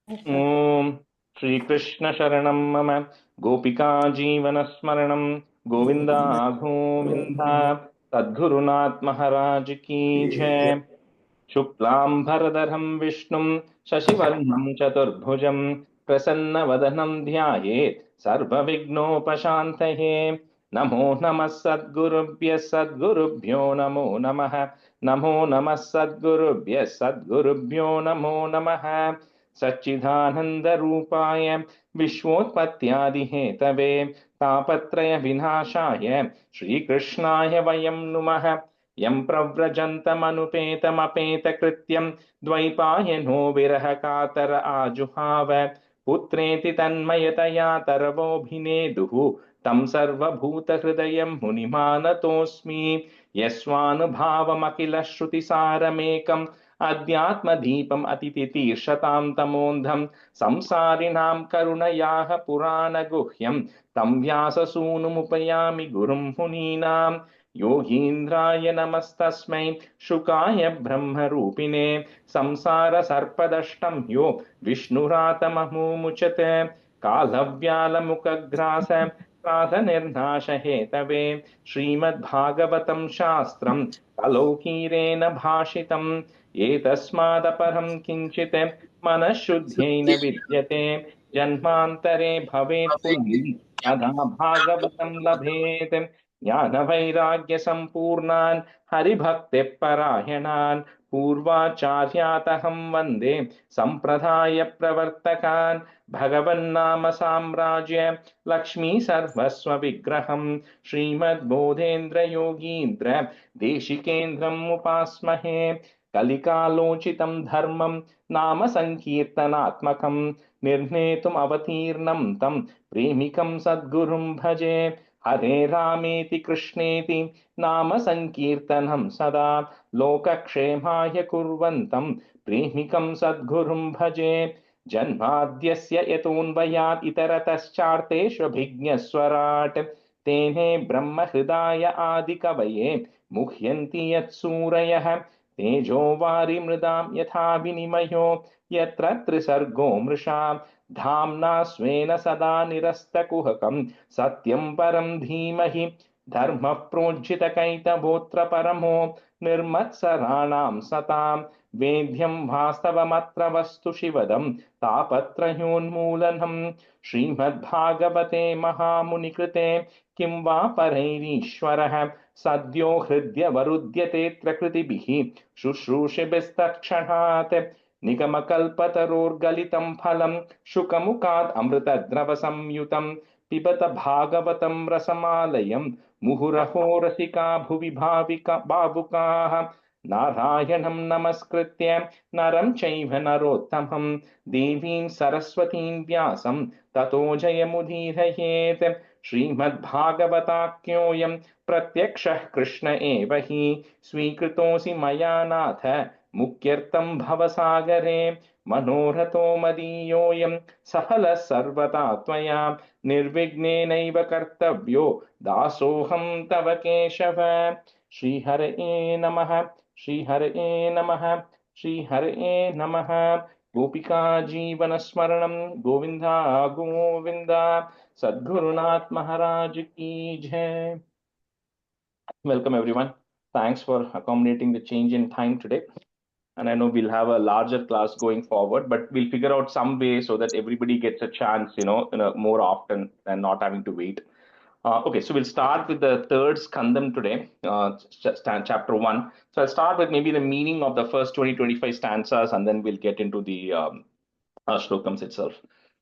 ॐ श्रीकृष्ण शरणं मम गोपिका जीवनस्मरणं गोविन्द गोविन्द सद्गुरुनाथ महाराज की जय। शुक्लांबरधरं विष्णुं शशिवर्णं चतुर्भुजं प्रसन्नवदनं ध्यायेत् सर्वविघ्नोपशान्तये। नमो नमः सद्गुरुभ्यः सद्गुरुभ्यो नमो नमः। नमो नमः सद्गुरुभ्यः सद्गुरुभ्यो नमो नमः। सच्चिदानन्दरूपाय विश्वोत्पत्त्यादिहेतवे तापत्रयविनाशाय श्रीकृष्णाय वयं नुमः। यं प्रव्रजन्तमनुपेतमपेतकृत्यं द्वैपायनो विरह कातर आजुहाव पुत्रेति तन्मयतया तरवोऽभिनेदुः तं सर्वभूतहृदयं मुनिमानतोऽस्मि। यस्वानुभावमखिल श्रुतिसारमेकम् अध्यात्मदीपम् अतितितीर्षतां तमोन्धं संसारिणां करुणयाः पुराणगुह्यं तं व्याससूनुमुपयामि गुरुं मुनीनां। योगीन्द्राय नमस्तस्मै शुकाय ब्रह्मरूपिणे संसारसर्पदष्टं यो विष्णुरातममुमुचते कालव्यालमुखग्रास निर्नाशहेतवे श्रीमद्भागवतं शास्त्रं कलौकीरेण भाषितम् एतस्मादपरं किञ्चित् मनःशुद्ध्यै न विद्यते जन्मान्तरे भवेत् पुण्यं तदा भागवतं लभेत्। ज्ञानवैराग्यसम्पूर्णान् हरिभक्तिपरायणान् पूर्वाचार्यातहं वन्दे सम्प्रदायप्रवर्तकान् भगवन्नाम साम्राज्य लक्ष्मी सर्वस्व विग्रहं श्रीमद्बोधेन्द्र योगीन्द्र देशिकेन्द्रम् उपास्महे। कलिकालोचितं धर्मं नाम संकीर्तनात्मकं निर्णेतुम् अवतीर्णं तं प्रेमिकं सद्गुरुं भजे। हरे रामेति कृष्णेति नाम संकीर्तनं सदा लोकक्षेमाय कुर्वन्तं प्रेमिकं सद्गुरुं भजे। जन्माद्यस्य यतोऽन्वयात् इतरतश्चार्तेष्वभिज्ञस्वराट् तेने ब्रह्महृदाय आदिकवये मुह्यन्ति यत्सूरयः तेजो वारिमृदां यथा विनिमयो यत्र त्रिसर्गो मृषा धाम्ना स्वेन सदा निरस्तकुहकं सत्यं परं धीमहि धर्मः प्रोज्झितकैतवोऽत्र परमो निर्मत्सराणां सतां वेद्यं वास्तवमत्र वस्तु शिवदं तापत्रयोन्मूलनं श्रीमद्भागवते महामुनिकृते किं वा परैरीश्वरः सद्यो हृद्यवरुध्यतेऽत्र कृतिभिः शुश्रूषिभिस्तत्क्षणात् निगमकल्पतरोर्गलितं फलं शुकमुखात् अमृतद्रवसंयुतं पिबत भागवतं रसमालयं मुहुरहो रसिका भुवि भावुकाः नारायणं नमस्कृत्य नरं चैव नरोत्तमं देवीं सरस्वतीं व्यासं ततो जयमुदीरयेत्। श्रीमद्भागवताख्योऽयं प्रत्यक्षः कृष्ण एव हि स्वीकृतोऽसि मया नाथ मुक्त्यर्थं भवसागरे मनोरथो मदीयोऽयं सफलः सर्वदा त्वया निर्विघ्नेनैव कर्तव्यो दासोऽहं तव केशव। श्रीहरये नमः श्रीहरये नमः श्रीहरये नमः। गोपिका जीवनस्मरणं गोविन्दा गोविन्द सद्गुरुनाथ महाराज की जय। Welcome everyone. Thanks for accommodating the change in time today. And I know we'll have a larger class going forward, but we'll figure out some way so that everybody gets a chance, more often than not having to wait. Okay, so we'll start with the third skandam today, chapter 1. So I'll start with maybe the meaning of the first 20-25 stanzas, and then we'll get into the shlokams itself.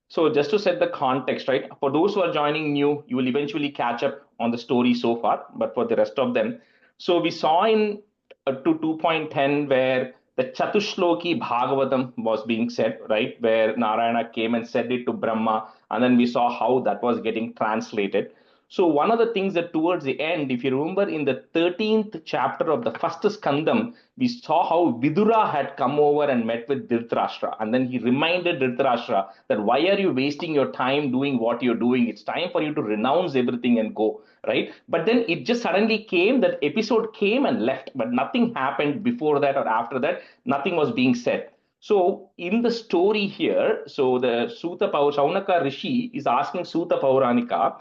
So just to set the context, right? For those who are joining new, you will eventually catch up on the story so far, but for the rest of them, so we saw in to 2.10 where the Chatushloki Bhagavatam was being said, right? Where Narayana came and said it to Brahma, and then we saw how that was getting translated. So one of the things that towards the end, if you remember in the 13th chapter of the first skandam, we saw how Vidura had come over and met with Dhritarashtra. And then he reminded Dhritarashtra that why are you wasting your time doing what you're doing? It's time for you to renounce everything and go, right? But then it just suddenly came, that episode came and left, but nothing happened before that or after that. Nothing was being said. So in the story here, so the Saunaka Rishi is asking Suta Pauranika,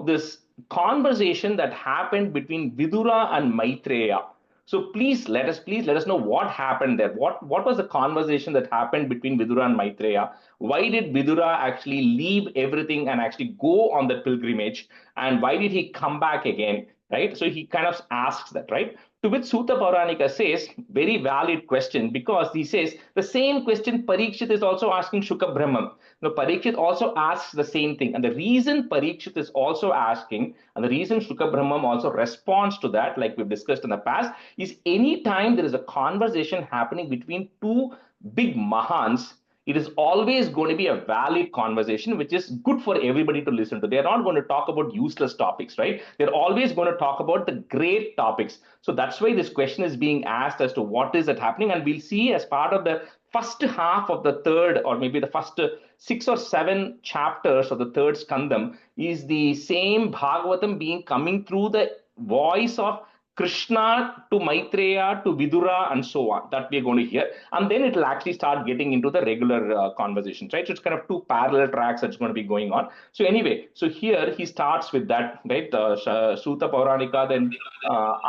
this conversation that happened between Vidura and Maitreya. So please let us know what happened there. What was the conversation that happened between Vidura and Maitreya? Why did Vidura actually leave everything and actually go on the pilgrimage? And why did he come back again? Right? So he kind of asks that, right? To which Sutta Pauranika says, very valid question, because he says the same question Parikshit is also asking Shukha Brahman. Now, Parikshit also asks the same thing. And the reason Parikshit is also asking, and the reason Shukha Brahman also responds to that, like we've discussed in the past, is anytime there is a conversation happening between two big Mahans, it is always going to be a valid conversation, which is good for everybody to listen to. They're not going to talk about useless topics, right? They're always going to talk about the great topics. So that's why this question is being asked as to what is it happening. And we'll see as part of the first half of the third, or maybe the first 6 or 7 chapters of the third skandam, is the same Bhagavatam being coming through the voice of Krishna to Maitreya to Vidura and so on, that we're going to hear. And then it will actually start getting into the regular conversations, right? So it's kind of two parallel tracks that's going to be going on. So anyway, so here he starts with that, right? Suta Pauranika then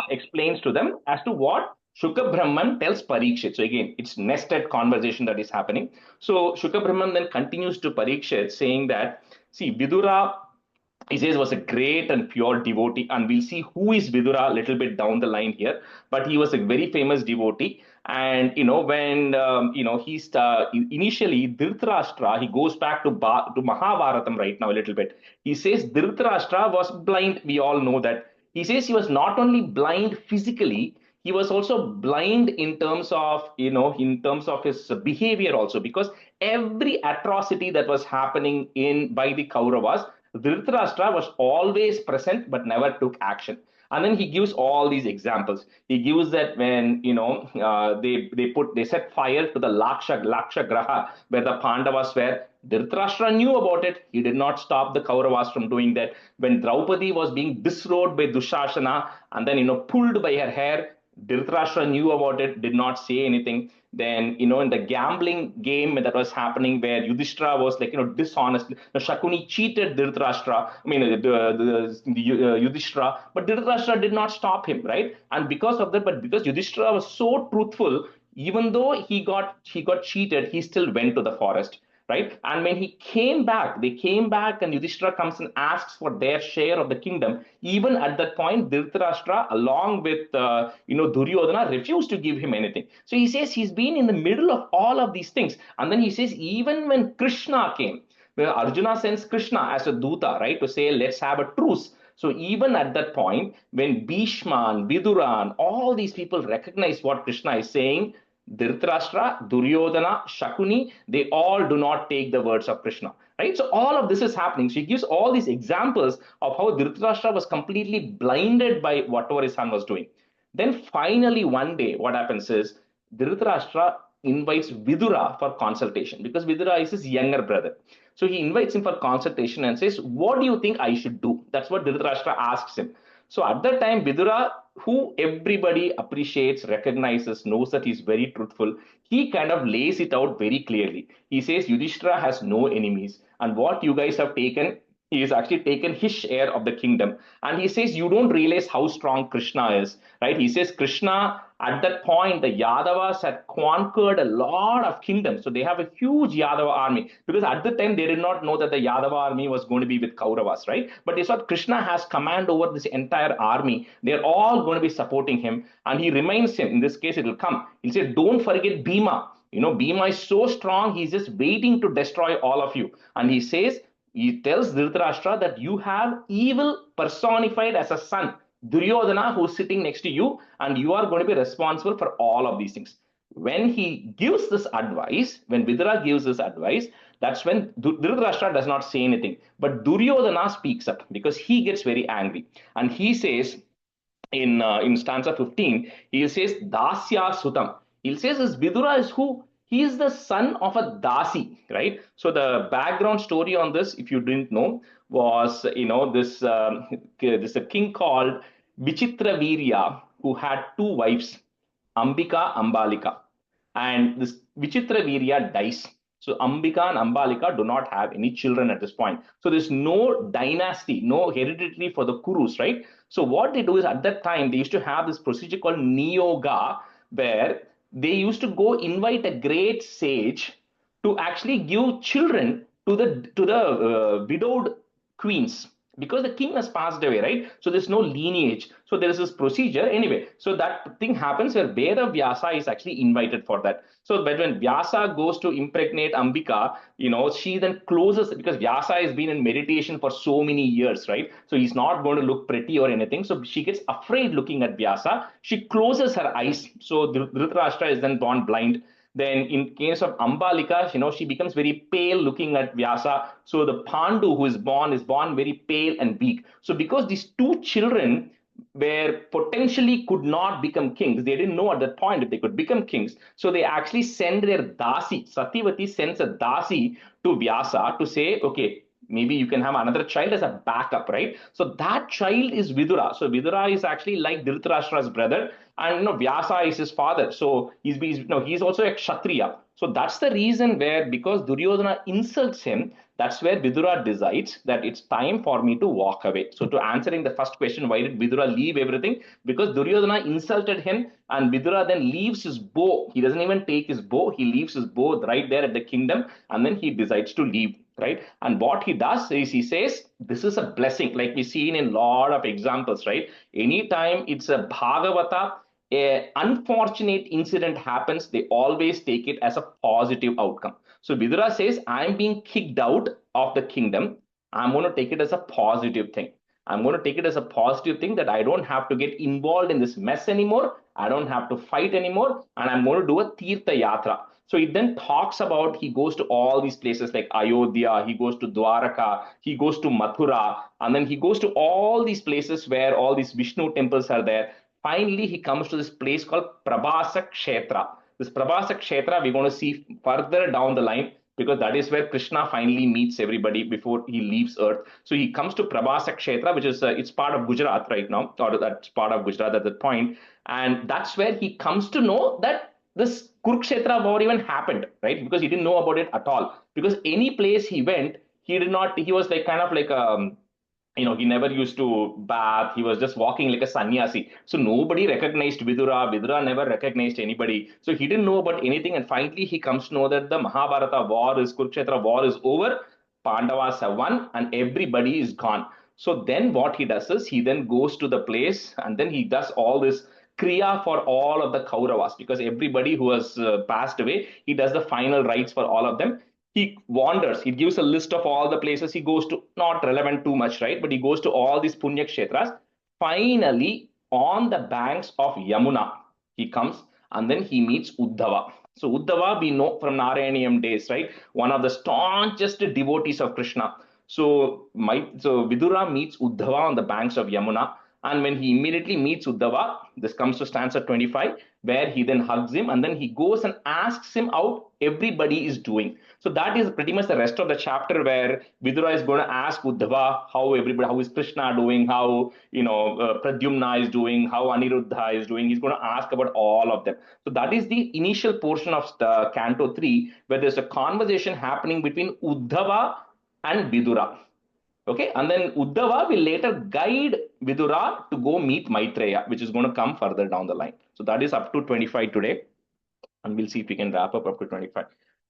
explains to them as to what Shukha Brahman tells Parikshit. So again, it's nested conversation that is happening. So Shukha Brahman then continues to Parikshit saying that, see, Vidura, he says, was a great and pure devotee, and we'll see who is Vidura a little bit down the line here. But he was a very famous devotee, and when he's initially Dhritarashtra, he goes back to Mahabharatam right now a little bit. He says Dhritarashtra was blind. We all know that. He says he was not only blind physically, he was also blind in terms of his behavior also, because every atrocity that was happening in by the Kauravas, Dhritarashtra was always present but never took action. And then he gives all these examples. He gives that when they set fire to the Laksha Graha where the Pandavas were. Dhritarashtra knew about it. He did not stop the Kauravas from doing that. When Draupadi was being disrobed by Dushasana and then pulled by her hair, Dhritarashtra knew about it, did not say anything. Then, in the gambling game that was happening where Yudhishthira was like, dishonest. Shakuni cheated Dhritarashtra, Yudhishthira, but Dhritarashtra did not stop him, right? And because of that, but because Yudhishthira was so truthful, even though he got cheated, he still went to the forest, right? And when they came back, and Yudhishthira comes and asks for their share of the kingdom. Even at that point, Dhritarashtra, along with Duryodhana, refused to give him anything. So he says he's been in the middle of all of these things, and then he says even when Krishna came, where Arjuna sends Krishna as a duta, right, to say let's have a truce. So even at that point, when Bhishma and Vidura and all these people recognize what Krishna is saying, Dhritarashtra, Duryodhana, Shakuni, they all do not take the words of Krishna. Right? So all of this is happening. She gives all these examples of how Dhritarashtra was completely blinded by whatever his son was doing. Then finally, one day, what happens is Dhritarashtra invites Vidura for consultation, because Vidura is his younger brother. So he invites him for consultation and says, what do you think I should do? That's what Dhritarashtra asks him. So at that time, Vidura, who everybody appreciates, recognizes, knows that he's very truthful, he kind of lays it out very clearly. He says Yudhishthira has no enemies, and what you guys have taken, he has actually taken his share of the kingdom. And he says, you don't realize how strong Krishna is, right? He says, Krishna, at that point, the Yadavas had conquered a lot of kingdoms. So they have a huge Yadava army, because at the time they did not know that the Yadava army was going to be with Kauravas, right? But they thought Krishna has command over this entire army. They're all going to be supporting him. And he reminds him, in this case, it will come. He'll say, don't forget Bhima. Bhima is so strong, he's just waiting to destroy all of you. And he tells Dhritarashtra that you have evil personified as a son, Duryodhana, who's sitting next to you, and you are going to be responsible for all of these things. When he gives this advice, when Vidura gives this advice, that's when Dhritarashtra does not say anything. But Duryodhana speaks up because he gets very angry. And he says, in stanza 15, he says, Dasya Sutam. He says, this Vidura is who? He is the son of a Dasi, right? So the background story on this, if you didn't know, was this a king called Vichitra Virya, who had two wives, Ambika, Ambalika. And this Vichitra Virya dies. So Ambika and Ambalika do not have any children at this point. So there's no dynasty, no hereditary for the Kurus, right? So what they do is at that time, they used to have this procedure called Niyoga, where they used to go invite a great sage to actually give children to the widowed queens, because the king has passed away, right? So there's no lineage. So there is this procedure anyway. So that thing happens where Veda Vyasa is actually invited for that. So when Vyasa goes to impregnate Ambika, she then closes, because Vyasa has been in meditation for so many years, right? So he's not going to look pretty or anything. So she gets afraid looking at Vyasa. She closes her eyes. So Dhritarashtra is then born blind. Then in case of Ambalika, she becomes very pale looking at Vyasa. So the Pandu who is born very pale and weak. So because these two children were potentially could not become kings, they didn't know at that point if they could become kings. So they actually send their Dasi, Satyavati sends a Dasi to Vyasa to say, okay, maybe you can have another child as a backup, right? So that child is Vidura. So Vidura is actually like Dhritarashtra's brother, and Vyasa is his father. So he's also a Kshatriya. So that's the reason where, because Duryodhana insults him, that's where Vidura decides that it's time for me to walk away. So to answering the first question, why did Vidura leave everything? Because Duryodhana insulted him, and Vidura then leaves his bow. He doesn't even take his bow. He leaves his bow right there at the kingdom, and then he decides to leave, right? And what he does is he says, this is a blessing, like we've seen in a lot of examples, right? Anytime it's a Bhagavata, a unfortunate incident happens, they always take it as a positive outcome. So Vidura says, I'm being kicked out of the kingdom. I'm going to take it as a positive thing. I'm going to take it as a positive thing that I don't have to get involved in this mess anymore. I don't have to fight anymore. And I'm going to do a Tirtha Yatra. So it then talks about, he goes to all these places like Ayodhya, he goes to Dwaraka, he goes to Mathura, and then he goes to all these places where all these Vishnu temples are there. Finally, he comes to this place called Prabhasa Kshetra. This Prabhasa Kshetra, we're going to see further down the line, because that is where Krishna finally meets everybody before he leaves Earth. So he comes to Prabhasa Kshetra, which is it's part of Gujarat right now, or that's part of Gujarat at that point, and that's where he comes to know that this Kurukshetra war even happened, right? Because he didn't know about it at all. Because any place he went, he did not. He was like kind of like he never used to bath. He was just walking like a sannyasi. So nobody recognized Vidura. Vidura never recognized anybody. So he didn't know about anything. And finally, he comes to know that the Mahabharata war is, Kurukshetra war is over. Pandavas have won and everybody is gone. So then what he does is he then goes to the place and then he does all this kriya for all of the Kauravas, because everybody who has passed away, he does the final rites for all of them. He wanders, he gives a list of all the places he goes to, not relevant too much, right? But he goes to all these punya kshetras. Finally, on the banks of Yamuna, he comes and then he meets Uddhava. So Uddhava, we know from Narayaniam days, right? One of the staunchest devotees of Krishna. So Vidura meets Uddhava on the banks of Yamuna. And when he immediately meets Uddhava, this comes to stanza 25, where he then hugs him and then he goes and asks him how everybody is doing. So that is pretty much the rest of the chapter, where Vidura is going to ask Uddhava how is Krishna doing, how Pradyumna is doing, how Aniruddha is doing. He's going to ask about all of them. So that is the initial portion of Canto 3, where there's a conversation happening between Uddhava and Vidura. Okay, and then Uddhava will later guide Vidura to go meet Maitreya, which is going to come further down the line. So that is up to 25 today, and we'll see if we can wrap up to 25.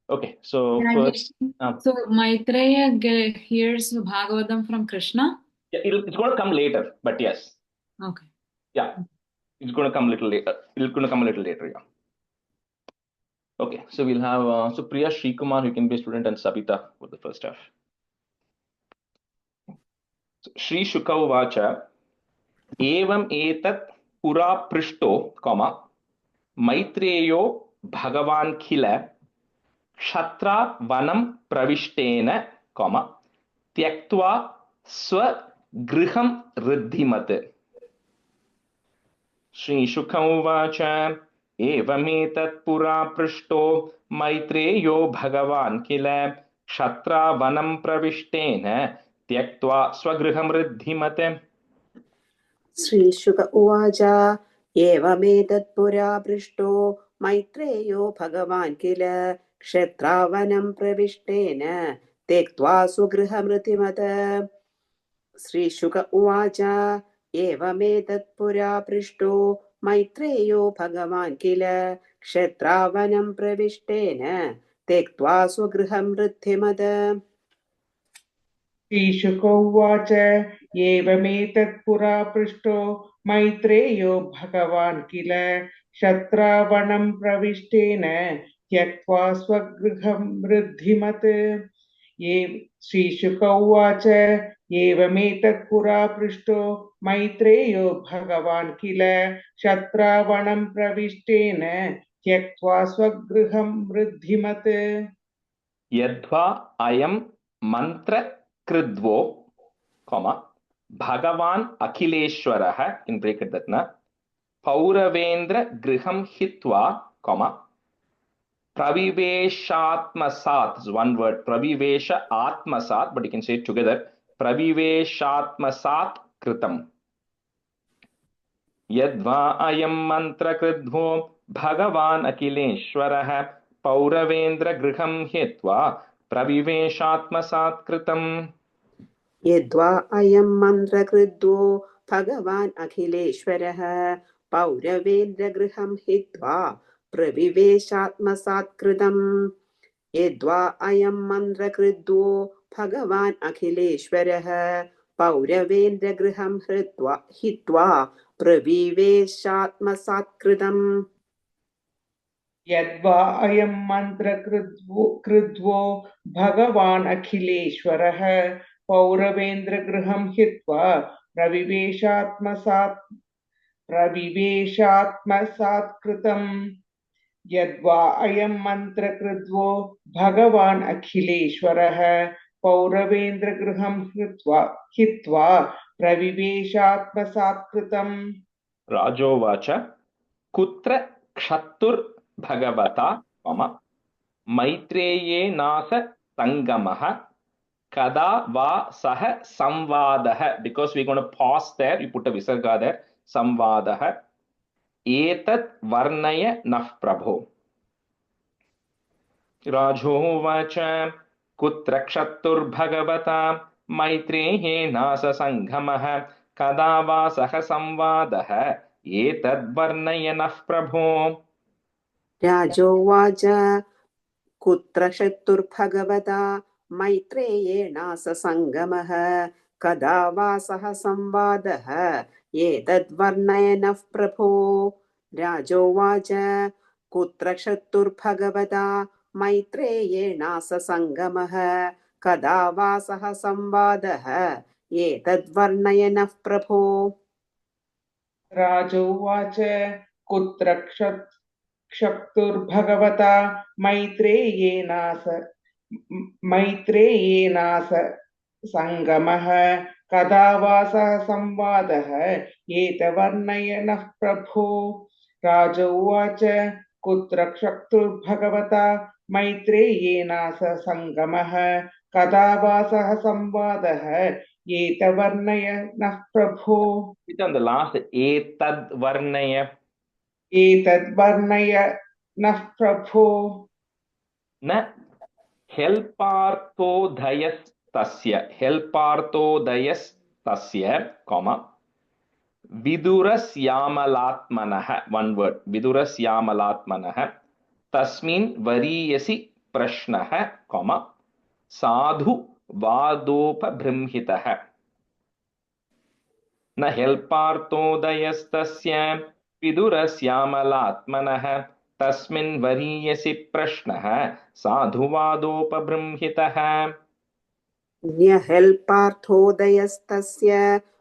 Okay, so first, so Maitreya hears Bhagavatam from Krishna? Yeah, it's going to come later, but yes. Okay. Yeah, it's going to come a little later. It's going to come a little later, yeah. Okay, so we'll have so Priya Srikumar, who can be a student, and Sabita for the first half. Shri Shuka Uvacha Evam etat pura prishto, Maitreyo Bhagavan Khila Kshatra Vanam Pravishtena, Tyaktva Swa Griham Riddhimat. Shri Shukam Uvacha Evametat pura prishto Maitreyo Bhagavan Khila Kshatra Vanam Pravishtena Tyaktva Swagriham Riddhimat. Sri Shuka Uvacha Evametat pura prishto मैत्रेयो भगवान् किल क्षत्रावनं प्रविष्टेन त्यक्त्वा स्वगृहमृतिमत श्रीशुक उवाच एवमेतत्पुरा पृष्टो मैत्रेयो भगवान् किल क्षत्रावनं प्रविष्टेन त्यक्त्वा स्वगृहं वृद्धिमद श्रीशुक उवाच एवमेतत्पुरा पृष्टो मैत्रेयो भगवान् किल क्षत्रावणं प्रविष्टेन त्यक्त्वा स्वगृहं वृद्धिमत् ये श्रीशुक उवाच एवमेतत्पुरा पृष्टो मैत्रेयो भगवान् किल क्षत्रावणं प्रविष्टेन त्यक्त्वा स्वगृहं वृद्धिमत् यद्वा अयं मंत्र कृद्वो भगवान् अखिलेश्वरः in bracket that na पौरवेन्द्र गृहं हित्वा praviveshatmasat is one word pravivesha atmasat but you can say it together praviveshatmasat kritam यद्वा अयं मन्त्रकृद्वो भगवान् अखिलेश्वरः पौरवेन्द्रगृहं हित्वा प्रविवेशात्मसात् कृतम् यद्वा अयं मन्त्रकृद्वो भगवान् अखिलेश्वरः पौरवेन्द्रगृहं हित्वा प्रविवेशात्मसात्कृतम् यद्वा अयं मन्त्रकृद्वो भगवान् अखिलेश्वरः पौरवेन्द्रगृहं हित्वा प्रविवेशात्मसात्कृतम् यद्वा अयं मन्त्रकृद्वो भगवान् अखिलेश्वरः पौरवेन्द्रगृहं हित्वा प्रविवेशात्मसात्कृतम् यद्वा अयं मन्त्रकृद्वो भगवान् अखिलेश्वरः पौरवेन्द्रगृहं हित्वा प्रविवेशात्मसात्कृतम् राजोवाच कुत्र क्षत्तुर्भगवता मैत्रेयेनास संगमः kada va sah samvadah because we're going to pause there you put a visarga there samvadah etat varnaya naf prabho rajovacha kutra kshatur bhagavata maitreyenas sangamah kada va sah samvadah etat varnaya naf prabho राजोवाच कुत्र शत्रुर्भगवता मैत्रेयेणास संगमः कदा वा सह संवादः एतद्वर्णय नः प्रभो राजोवाच कुत्र शत्रुर्भगवता मैत्रेयेणास संगमः कदा वा सह संवादः एतद्वर्णय नः प्रभो राजोवाच कुत्र क्षत्तुर्भगवता मैत्रेयेनास संगमः कदा वा सः संवादः एतवर्णय नः प्रभो राजोवाच कुत्र क्षत्तुर्भगवता मैत्रेयेनास संगमः कदा वा सः संवादः एतवर्णय नः प्रभो it's on the last etad varnaya एतद्वर्णय नः प्रभो न helparthodayastasya vidurasyamalत्मनः one word vidurasyamalत्मनः तस्मिन् वरीयसि प्रश्नः साधु वादोपबृंहितः न helparthodayastasya vidurasyamalत्मनः तस्मिन् वरीयसि प्रश्नः साधुवादोपबृंहितः न्यहेल्पार्थोदयस्तस्य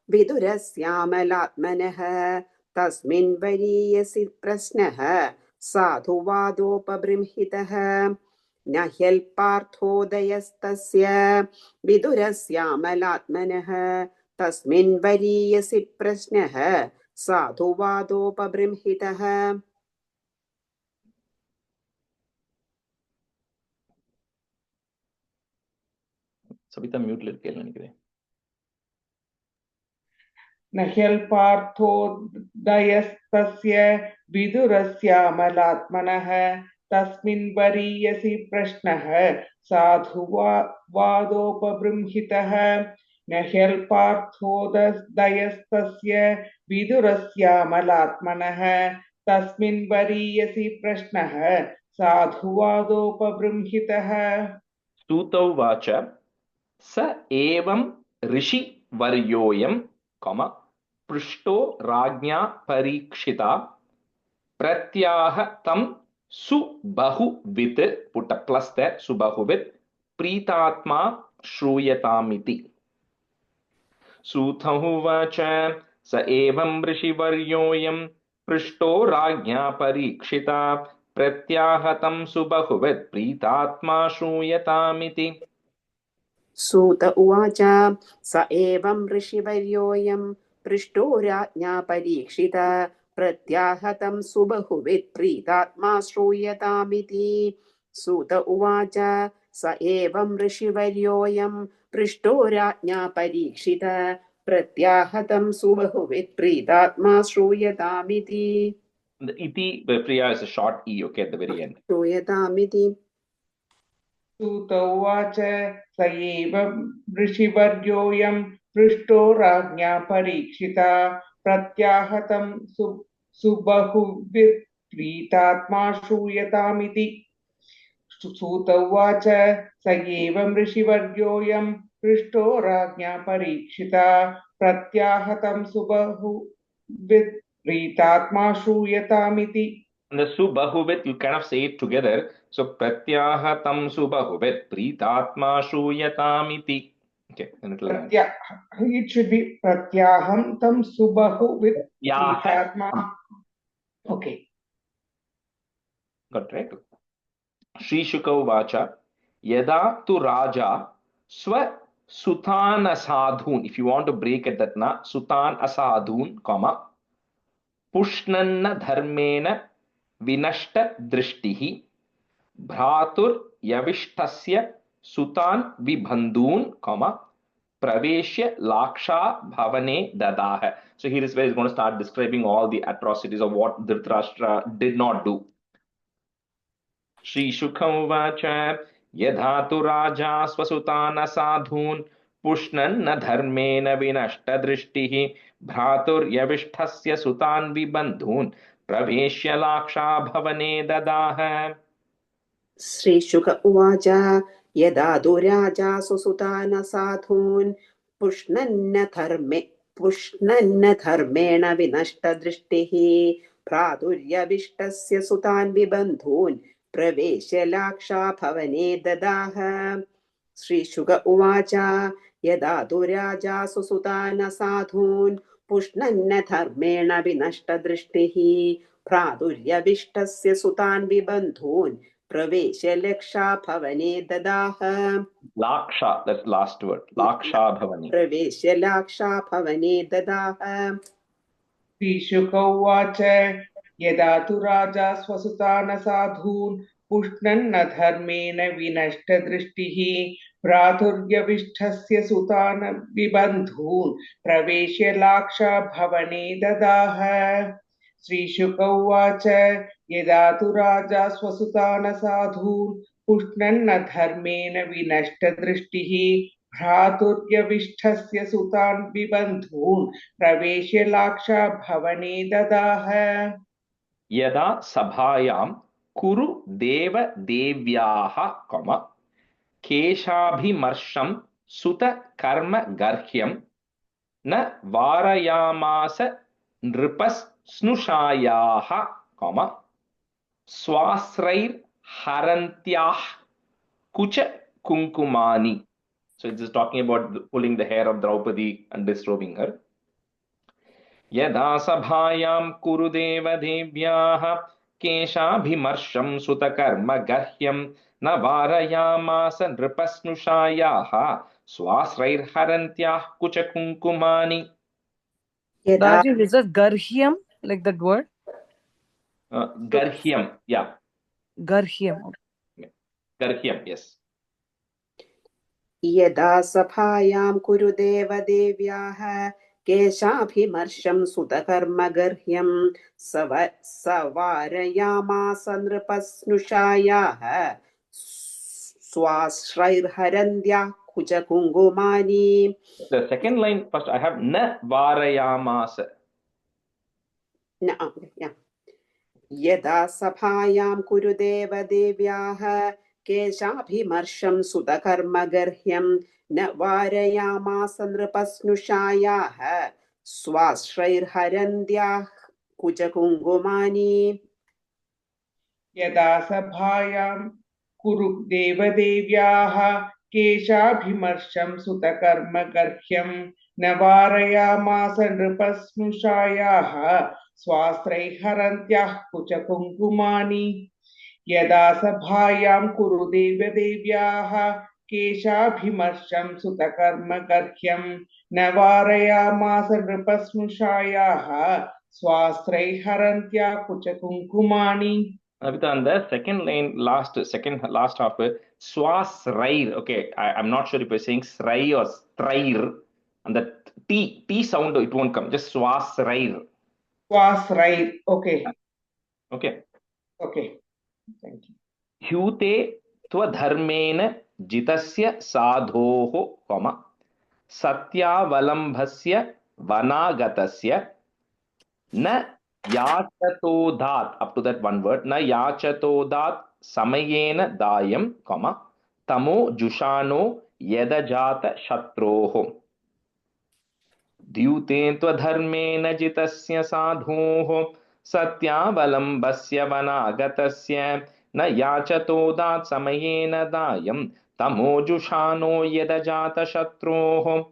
विदुरस्यामलात्मनः तस्मिन् वरीयसि प्रश्नः साधुवादोपबृंहितः न्यहेल्पार्थोदयस्तस्य विदुरस्यामलात्मनः तस्मिन् वरीयसि प्रश्नः साधुवादोपबृंहितः सविता म्यूट लेके निकले न ह्यल्पार्थोदयस्तस्य विदुरस्यामलात्मनः तस्मिन् वरीयसि प्रश्नः साधुवादोपबृंहितः न ह्यल्पार्थोदयस्तस्य विदुरस्यामलात्मनः तस्मिन् वरीयसि प्रश्नः साधुवादोपबृंहितः सूतौ वाच स एवं ऋषिवर्योऽयं पृष्टो राज्ञा परीक्षिता प्रत्याह तं सुबहुवित् put a plus there सुबहुवित् प्रीतात्मा श्रूयतामिति सूत उवाच स एवं ऋषिवर्योऽयं पृष्टो राज्ञा परीक्षिता प्रत्याहतं सुबहुवित् प्रीतात्मा श्रूयतामिति सूत उवाच स एवं ऋषिवर्योऽयं पृष्टो राज्ञा परीक्षिता प्रत्याहतं सुबहुवित् प्रीतात्मा श्रूयतामिति सूत उवाच स एवं ऋषिवर्योऽयं पृष्टो राज्ञा परीक्षिता प्रत्याहतं सुबहुवित् प्रीतात्मा श्रूयतामिति The iti Priya is a short e, okay, at the very end. श्रूयतामिति सूत उवाच स एव ऋषिवर्योऽयं पृष्टो राज्ञा परीक्षिता प्रत्याहतं सुबहुवित् प्रीतात्मा श्रूयतामिति सूत उवाच स एवं ऋषिवर्योऽयं पृष्टो राज्ञा परीक्षिता प्रत्याहतं सुबहुवित् प्रीतात्मा श्रूयतामिति. And the subahuvit, you kind of say it together. So pratyahatam subahuvit pritatma shruyatamiti. Okay, then it'll land. It should be pratyaham tam subahuvit pritatma. Okay. Got it, right? Shri Shuka Vacha Yada tu Raja Swa Sutan Asadhun. If you want to break it, that na Sutan Asadhun, comma Pushnanna Dharmena Vinashta Drishtihi Bhratur Yavishtasya Sutan Vibhandun, comma Praveshya Laksha Bhavane Dadaha. So here is where he's going to start describing all the atrocities of what Dhritarashtra did not do. Shri Shukham Vacha Yadha tu Raja Swasutana Sadhun Pushnanna Dharmena Vinashta Drishtihi Bhratur Yavishtasya Sutan Vibandhun Praveshya Laksha Bhavane Dadaha. श्रीशुक उवाच यदा दुराजा सुसुतान साधून् पुष्णन्न धर्मेण विनष्टदृष्टिः भ्रातुर्यविष्टस्य सुतान् विबन्धून् प्रवेश्य लाक्षा भवने ददाह श्रीशुक उवाच यदा दुराजा सुसुतान साधून् पुष्णन्न धर्मेण विनष्टदृष्टिः भ्रातुर्यविष्टस्य सुतान् विबन्धून् प्रवेश्य लक्षा भवने ददाह. Laksha, that's last word. Laksha Bhavane. प्रवेश्य लाक्षा भवने ददाह. श्रीशुक उवाच यदा तु राजा स्वसुतान् साधून् पुष्णन्न धर्मेण विनष्टदृष्टिः भ्रातुर्यविष्ठस्य सुतान् विबन्धून् प्रवेश्य लाक्षा भवने ददाह. श्रीशुक उवाच यदा तु राजा स्वसुतान् साधून् पुष्णन्न धर्मेण विनष्टदृष्टिः भ्रातुर्यविष्ठस्य सुतान् विबन्धून् प्रवेश्य लाक्षा भवने ददाह. यदा सभायां कुरु देव देव्याः केशाभिमर्शं सुत कर्म गर्ह्यं न वारयामास नृपस्नुषायाः स्वाश्रैर्हरन्त्याः Cooch कुङ्कुमानि. So it is talking about pulling the hair of Draupadi and disturbing her. Yada sabhayam kurudeva devyaha keshabhimarsham sutakarma gahyam navarayamasa nripasnushayaha swasrairharantyah kuchakunkumani. Rajiv, is it garhyam, like that word? Garhyam, yeah. Garhyam. Garhyam, yes. यदा सभायां कुरुदेव देव्याः केशाभिमर्शं सुतकर्मगर्ह्यं सवारयामास नृपस्नुषायाः स्वाश्रैर्हरन्द्याः कुचकुङ्कुमानि. The second line first I have na varayamasa. यदा सभायां कुरु देवदेव्याः केशाभिमर्शं सुतकर्मगर्ह्यं न वारयामास नृपस्नुषायाः स्वाश्रैर्हरन्द्याः कुचकुङ्कुमानि. यदा सभायां कुरु देवदेव्याः केशाभिमर्शं सुतकर्मगर्ह्यं न वारयामास नृपस्नुषायाः स्वास्त्रैर्हरन्त्याः कुचकुङ्कुमानि. यदा सभायां कुरु देवदेव्याः केशाभिमर्शं सुतकर्मगर्ह्यं न वारयामास नृपस्नुषायाः स्वास्त्रैर्हरन्त्याः कुचकुङ्कुमानि. Navita, on the second line, last half, swasrair. Okay, I'm not sure if you're saying srai or strair. And the T sound, it won't come. Just swasrair. Swasrair. Okay. Okay. Okay. Thank you. Hyute twadharmena jitasya sadhoho, comma, satyavalambhasya vanagatasya na yachatodhat, up to that one word, na yachatodhat samayena dayam, comma, tamo jushano yadajata shatroho. द्यूतेन त्वधर्मेण जितस्य साधोः सत्यावलम्बस्य वनागतस्य न याचतोदात् समयेन दायं तमोजुषानो यदजातशत्रोः.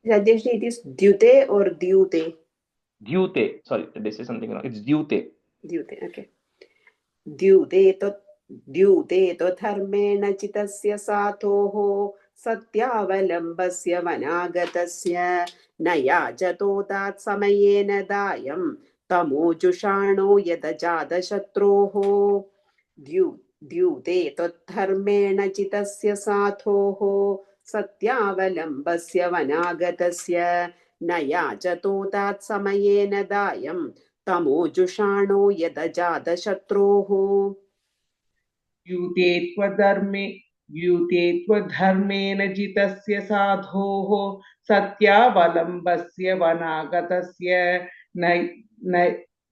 Rajesh, it is Dyute or Dyute? Dyute. Sorry, did I say something wrong? It's Dyute. Dyute, okay. द्यूते धर्मेण चितस्य साधोः सत्यावलम्बस्य वनागतस्य न याचतोदात् समयेन दायं तमोजुषाणो यदजातशत्रोः. द्यूते धर्मेण चितस्य साधोः सत्यावलम्बस्य वनागतस्य न याचतोदात् समयेन दायं तमोजुषाणो यदजातशत्रोः. द्यूते त्वधर्मेण जितस्य साधोः सत्यावलम्बस्य वनागतस्य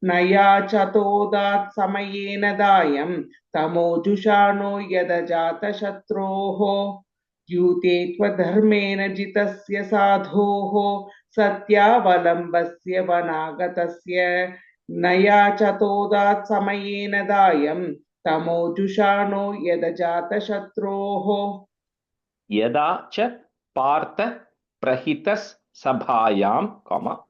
न याचतोदात् समयेन दायं तमोजुषाणो यदजातशत्रोः. द्यूते त्वधर्मेण जितस्य साधोः सत्यावलम्बस्य वनागतस्य न याचतोदात् समयेन दायं तमोजुषाणो यदजातशत्रोः. यदा च पार्थ प्रहितस् सभायां, कॉमा,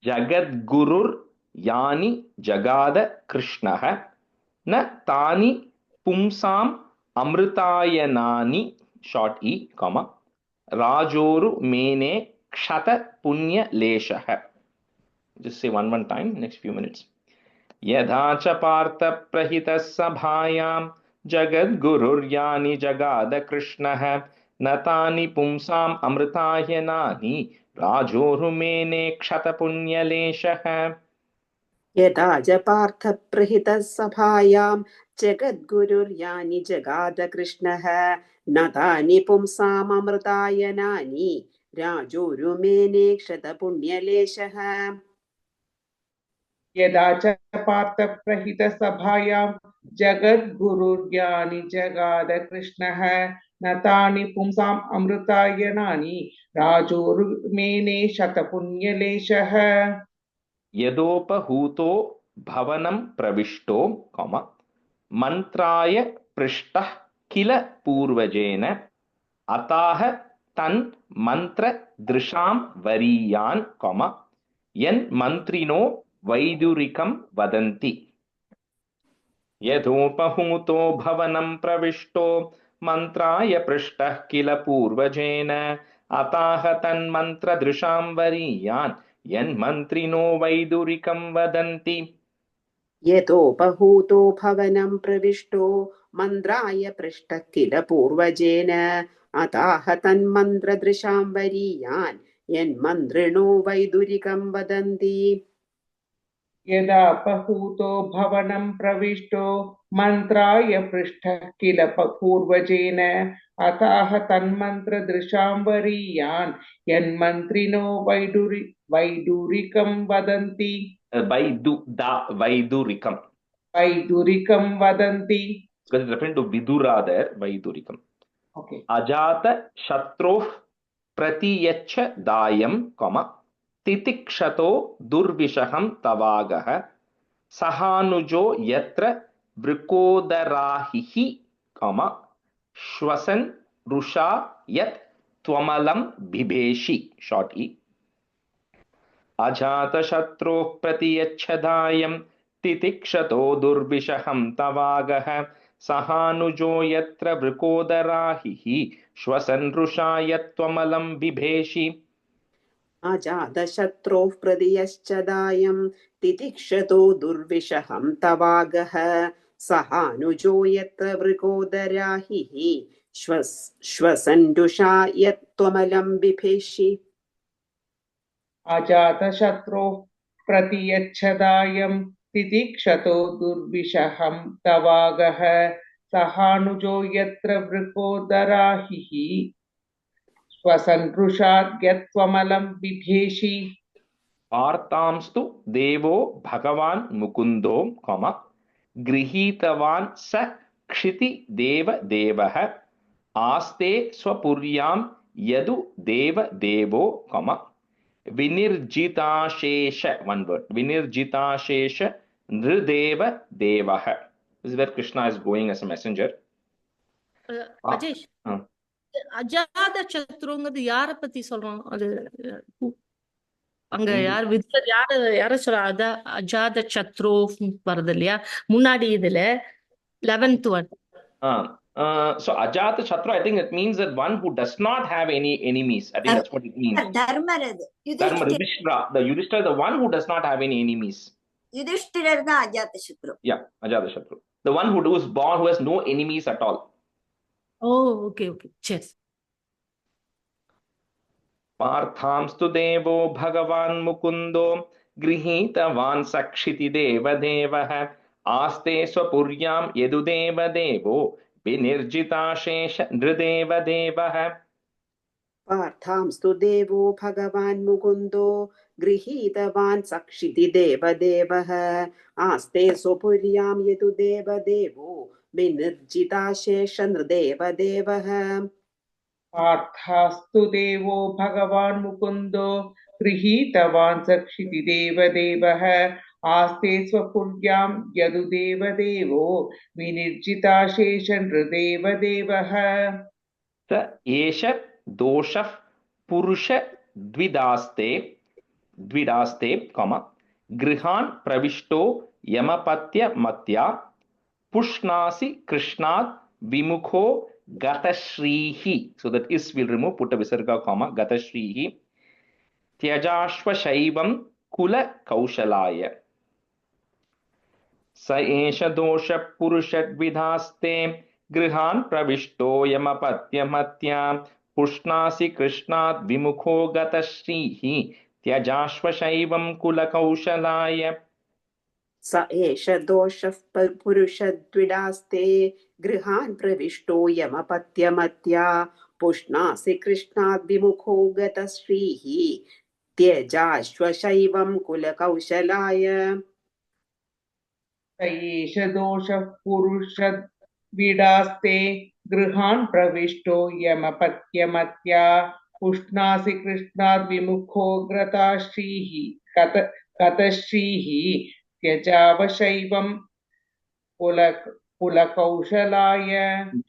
जगद्गुरुर्यानि जगाद कृष्णः न तानि पुंसाम् अमृतायनानि, शॉर्ट ई, कॉमा, राजोरु मेने क्षत पुण्य लेशः. Just say one time, next few minutes. यथा च पार्थ प्रहितः सभायां जगद्गुरुर्यानि जगाद कृष्णः न तानि पुंसाम् अमृतायनानि राजोरुमेने क्षतपुण्यलेशः. यदा च पार्थ प्रहितः सभायां जगद्गुरुर्यानि जगाद कृष्णः न तानि पुंसाममृतायनानि राजोरुमेने क्षतपुण्यलेशः. यदा च पार्थ प्रहितसभायां जगद्गुरुर्यानि जगाद कृष्णः न तानि पुंसाम् अमृतायनानि राजोरुमेने शतपुण्यलेशः. यदोपहूतो भवनं प्रविष्टो, कॉमा, मंत्राय पृष्टः किल पूर्वजेन अताह तन् मंत्र दृशां वरीयान्, कॉमा, यन् मंत्रिणो वैदुरिकं वदन्ति. यदोपहूतो भवनं प्रविष्टो मंत्राय पृष्टः किल पूर्वजेन अताह तन्मन्त्रदृशां वरीयान् यन्मन्त्रिणो वैदुरिकं वदन्ति. यतोपहूतो भवनं प्रविष्टो मन्त्राय पृष्टः किल पूर्वजेन अताह तन्मन्त्रदृशां वरीयान् यन्मन्त्रिणो वैदुरिकं वदन्ति यदा बहूतो भवनं प्रविष्टो मन्त्राय पृष्ठः किल पूर्वजेन अतः तन्मन्त्रदृशां वरीयान् यन्मन्त्रिणो वैडूरिकं वदन्ति Vaidurikam. वैदुरिकं वदन्ति. Because it's referring to Vidura there, Vaidurikam. Okay. Ajata Shatroh Pratiyacha Dayam, Titikshato Durvishaham Tavagaha Sahanujo Yatra Vrikodarahihi, Shwasan Rusha Yat Twamalam Bibheshi, short e. अजातशत्रोः प्रतियच्छदायं तितिक्षतो दुर्विषहं तवागः सहानुजो यत्र वृकोदराहिः श्वसन् रुषा यत्त्वमलं बिभेषि. अजातशत्रोः प्रतियश्चदायं तितिक्षतो दुर्विषहं तवागः सहानुजो यत्र वृकोदराहिः श्वसन्रुषा यत्त्वमलं बिभेषि. अजातशत्रोः प्रतियच्छदायं तितिक्षतो दुर्विषहं तवागः सहानुजो यत्र वृकोदराहिः स्वसन्रुषात् यत्त्वमलं बिभेषि. पार्थांस्तु देवो भगवान् मुकुन्दो, गृहीतवान् स क्षिति देव देवः आस्ते स्वपुर्यां यदु देव देवो, विनिर्जिताशेष, one word, विनिर्जिताशेष नृदेव देवः. This is where Krishna is going as a messenger. Ajesh அஜாத சத்ருங்கிறது யார பத்தி சொல்றோம்? அது அங்க யார் வித்வர் யார சொல்ற? அஜாத சத்ரு வருது இல்லையா முன்னாடி இதுல 11th one. So Ajata Shatra, I think it means that one who does not have any enemies. I think that's what it means. Dharma Yudhishthira. The Yudhishthira, the one who does not have any enemies. Yudhishthira is the Ajata Shatra. Yeah, Ajata Shatra. The one who was born, who has no enemies at all. Oh, okay. Cheers. Parthamstu devo bhagavan mukundo grihitavan sakshiti deva devah aste swapuryam yedu deva devo vinirjitashesha nrideva devah. पार्थांस्तु देवो भगवान् मुकुन्दो गृहीतवान् सक्षिति देवदेवः आस्ते स्वपुर्यां यदु देवदेवो विनिर्जिताशेष नृदेवदेवः. पार्थास्तु देवो भगवान् मुकुन्दो गृहीतवान् सक्षिति देवदेवः आस्ते स्वपुर्यां यदु देवदेवो विनिर्जिताशेष नृदेवदेवः. स एष दोषः पुरुष द्विदास्ते, गृहान् प्रविष्टो यमपत्य मत्या पुष्णासि कृष्णात् विमुखो gatashrihi. So that is will remove, put a visarga comma, gatashrihi. Tyajashva shaivam kula kaushalaya. Sa esha dosha purushat vidhaste grihan pravishto yamapatya matya pushnasi krishnat vimukho gatashrihi. Tyajashva shaivam kula kaushalaya. स एष दोषः पुरुषद्विडास्ते गृहान् प्रविष्टो यमपत्यमत्या पुष्णासि कृष्णाद् विमुखो गतश्रीः त्यजाश्वशैवं कुलकौशलाय. स एष दोषः पुरुषद्विडास्ते गृहान् प्रविष्टो यमपत्यमत्या पुष्णासि कृष्णाद् विमुखो गतश्रीः त्यजावशैवं कुलकौशलाय.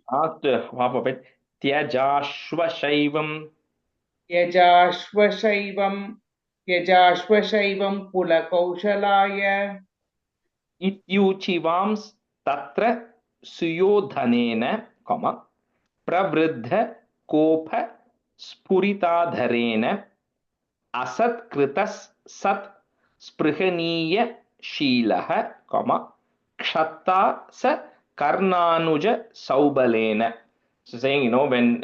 After half of it, Tyajashvashaivam कुलकौशलाय. इत्युचिवांस् तत्र सुयोधनेन, प्रवृद्ध कोप स्फुरिताधरेण असत्कृतस् सत् स्पृहणीय शीलः, क्षत्ता स कर्णानुज सौबलेन. So saying, when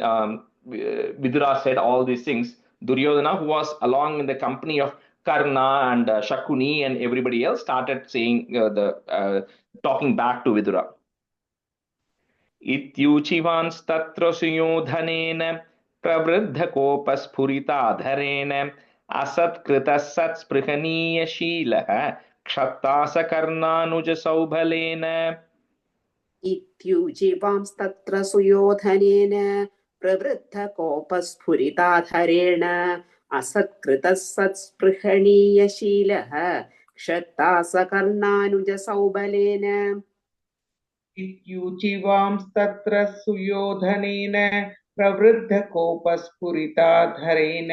Vidura said all these things, Duryodhana, who was along in the company of Karna and Shakuni and everybody else, started saying talking back to Vidura. इत्यूचिवांस्तत्र सुयोधनेन प्रवृद्धकोपस्फुरिताधरेण असत्कृतः सत्स्पृहणीयशीलः क्षत्ता सकर्णानुजसौबलेन इत्युजिवांस्तत्र सुयोधनेन प्रवृद्धकोपस्फुरिताधरेण असत्कृतः सत्स्पृहणीयशीलः क्षत्ता सकर्णानुजसौबलेन इत्युचिवांस्तत्र सुयोधनेन प्रवृद्धकोपस्फुरिताधरेण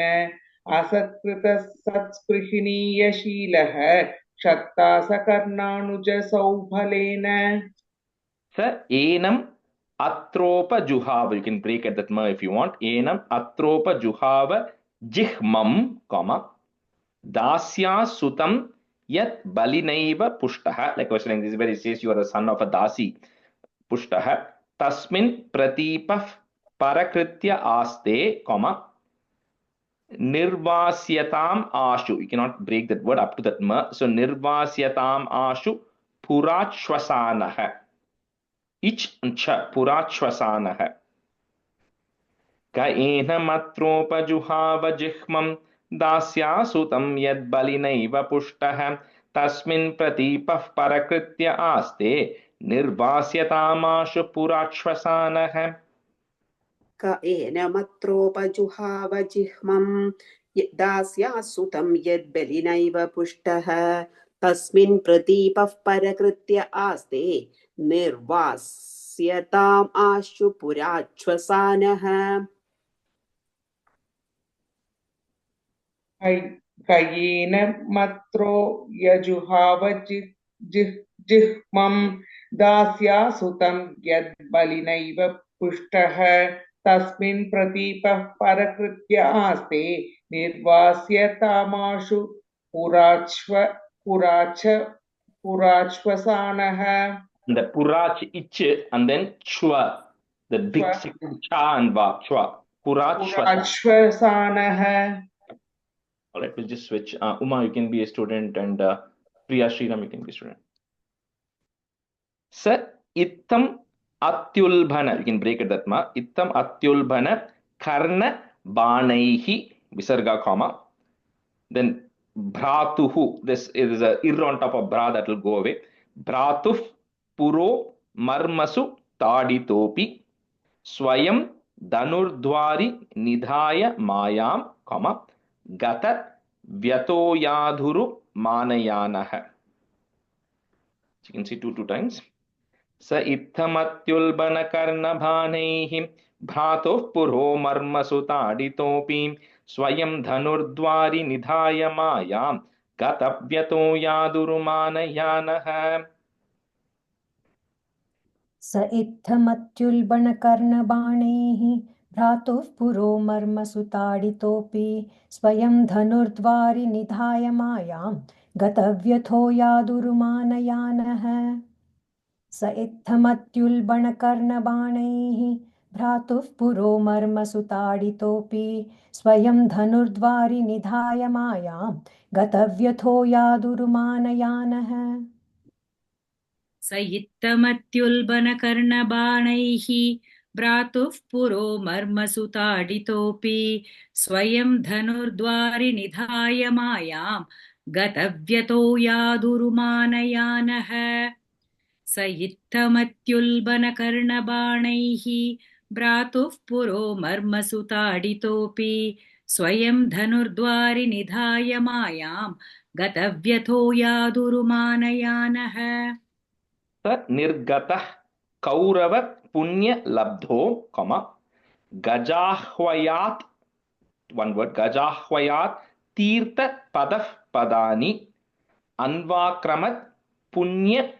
असत्कृतः सत्स्पृहणीयशीलः क्षत्ता सकर्णानुजसौबलेन स एनम् अत्रोपजुहाव, you can break at that ma if you want, enam atropajuhava jihmam comma dasya sutam yat balinaiva pushtaha, like I was saying, this is where it says you are the son of a dasi, pushtaha tasmin pratipah parakritya aste comma nirvasyatam ashu, you cannot break that word up to that ma, so nirvasyatam ashu purachvasanah, itch च पुराश्वसानः क एनमत्रोपजुहाव जिह्मं दास्यासुतं यद्बलिनैव पुष्टः तस्मिन् प्रतीपः परकृत्य आस्ते निर्वास्यतामाशु पुराश्वसानः क एनमत्रोपजुहाव जिह्मम् दास्यासुतं यद्बलिनैव पुष्टः तस्मिन् प्रतीपः परकृत्य आस्ते निर्वास्यताम् आशु पुराश्वसानः कयेन मत्रो यजुहाव जिह्मं दास्यासुतं यद्बलिनैव पुष्टः तस्मिन् प्रतीपः परकृत्य आस्ते निर्वास्यतामाशु पुराश्वसानः. The purach ich and then chwa, the big cha and va, chwa, purachvasanah. All right, we'll just switch. Uma, you can be a student, and Priya Sriram, you can be a student. Sa ittam atyulbhana, you can break it that ma. Ittam atyulbhana karna banaihi, visarga comma. Then bhratuhu, this is a ir on top of bra that will go away. Bhratuf puro marmasu taditopi swayam dhanurdvari nidhaya mayam, comma. Gata vyatoyadhuru manayanah. You can see two times. Sa ittamatyulbana karna bhanaihi bhratoh puro marmasutaditopi swayam dhanurdvari nidhaya mayam gata vyatoyadhuru manayanah. स इत्थमत्युल्बणकर्णबाणैः भ्रातुः पुरो मर्मसुताडितोऽपि स्वयं धनुर्द्वारि निधाय मायां गतव्यथो यादुरुमानयानः स इत्थमत्युल्बणकर्णबाणैः भ्रातुः पुरो मर्मसुताडितोऽपि स्वयं धनुर्द्वारि निधाय मायां गतव्यथो यादुरुमानयानः स इत्थमत्युल्बणकर्णबाणैः भ्रातुः पुरो मर्मसुताडितोऽपि स्वयं धनुर्द्वारि निधाय मायां गतव्यतो यादुरुमानयानः स इत्थमत्युल्बणकर्णबाणैः भ्रातुः पुरो मर्मसुताडितोऽपि स्वयं धनुर्द्वारि निधाय मायां गतव्यथो यादुरुमानयानः स निर्गतः कौरव पुण्य लब्धो, comma, gajahvayat, one word, gajahvayat tirtha padaf padani anvakramat punya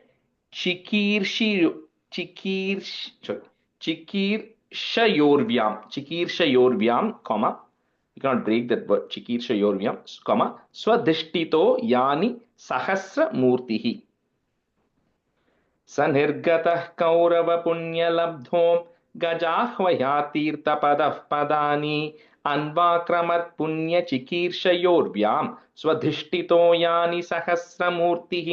chikirshayorvyam, comma, you cannot break that word, chikirshayorvyam, comma, swadhishtito yani sahasra murtihi. स निर्गतः कौरव पुण्यलब्धो गजाह्वया तीर्थपदः पदानि अन्वाक्रमत् पुण्यचिकीर्षयोर्व्यां स्वधिष्ठितो यानि सहस्रमूर्तिः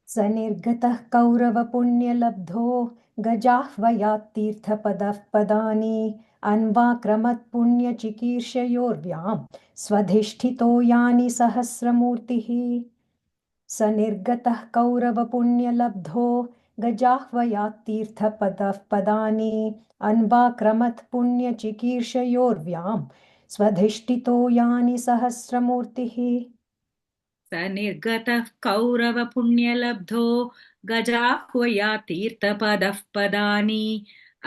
स निर्गतः कौरवपुण्यलब्धो गजाह्वयात्तीर्थपदः पदानि अन्वाक्रमत्पुण्यचिकीर्षयोर्व्यां स्वधिष्ठितो यानि सहस्रमूर्तिः स निर्गतः कौरवपुण्यलब्धो गजाह्वयात्तीर्थपदः पदानि अन्वाक्रमत्पुण्यचिकीर्षयोर्व्यां स्वधिष्ठितो यानि सहस्रमूर्तिः स निर्गतः कौरवपुण्यलब्धो गजाह्वयातीर्थपदः पदानि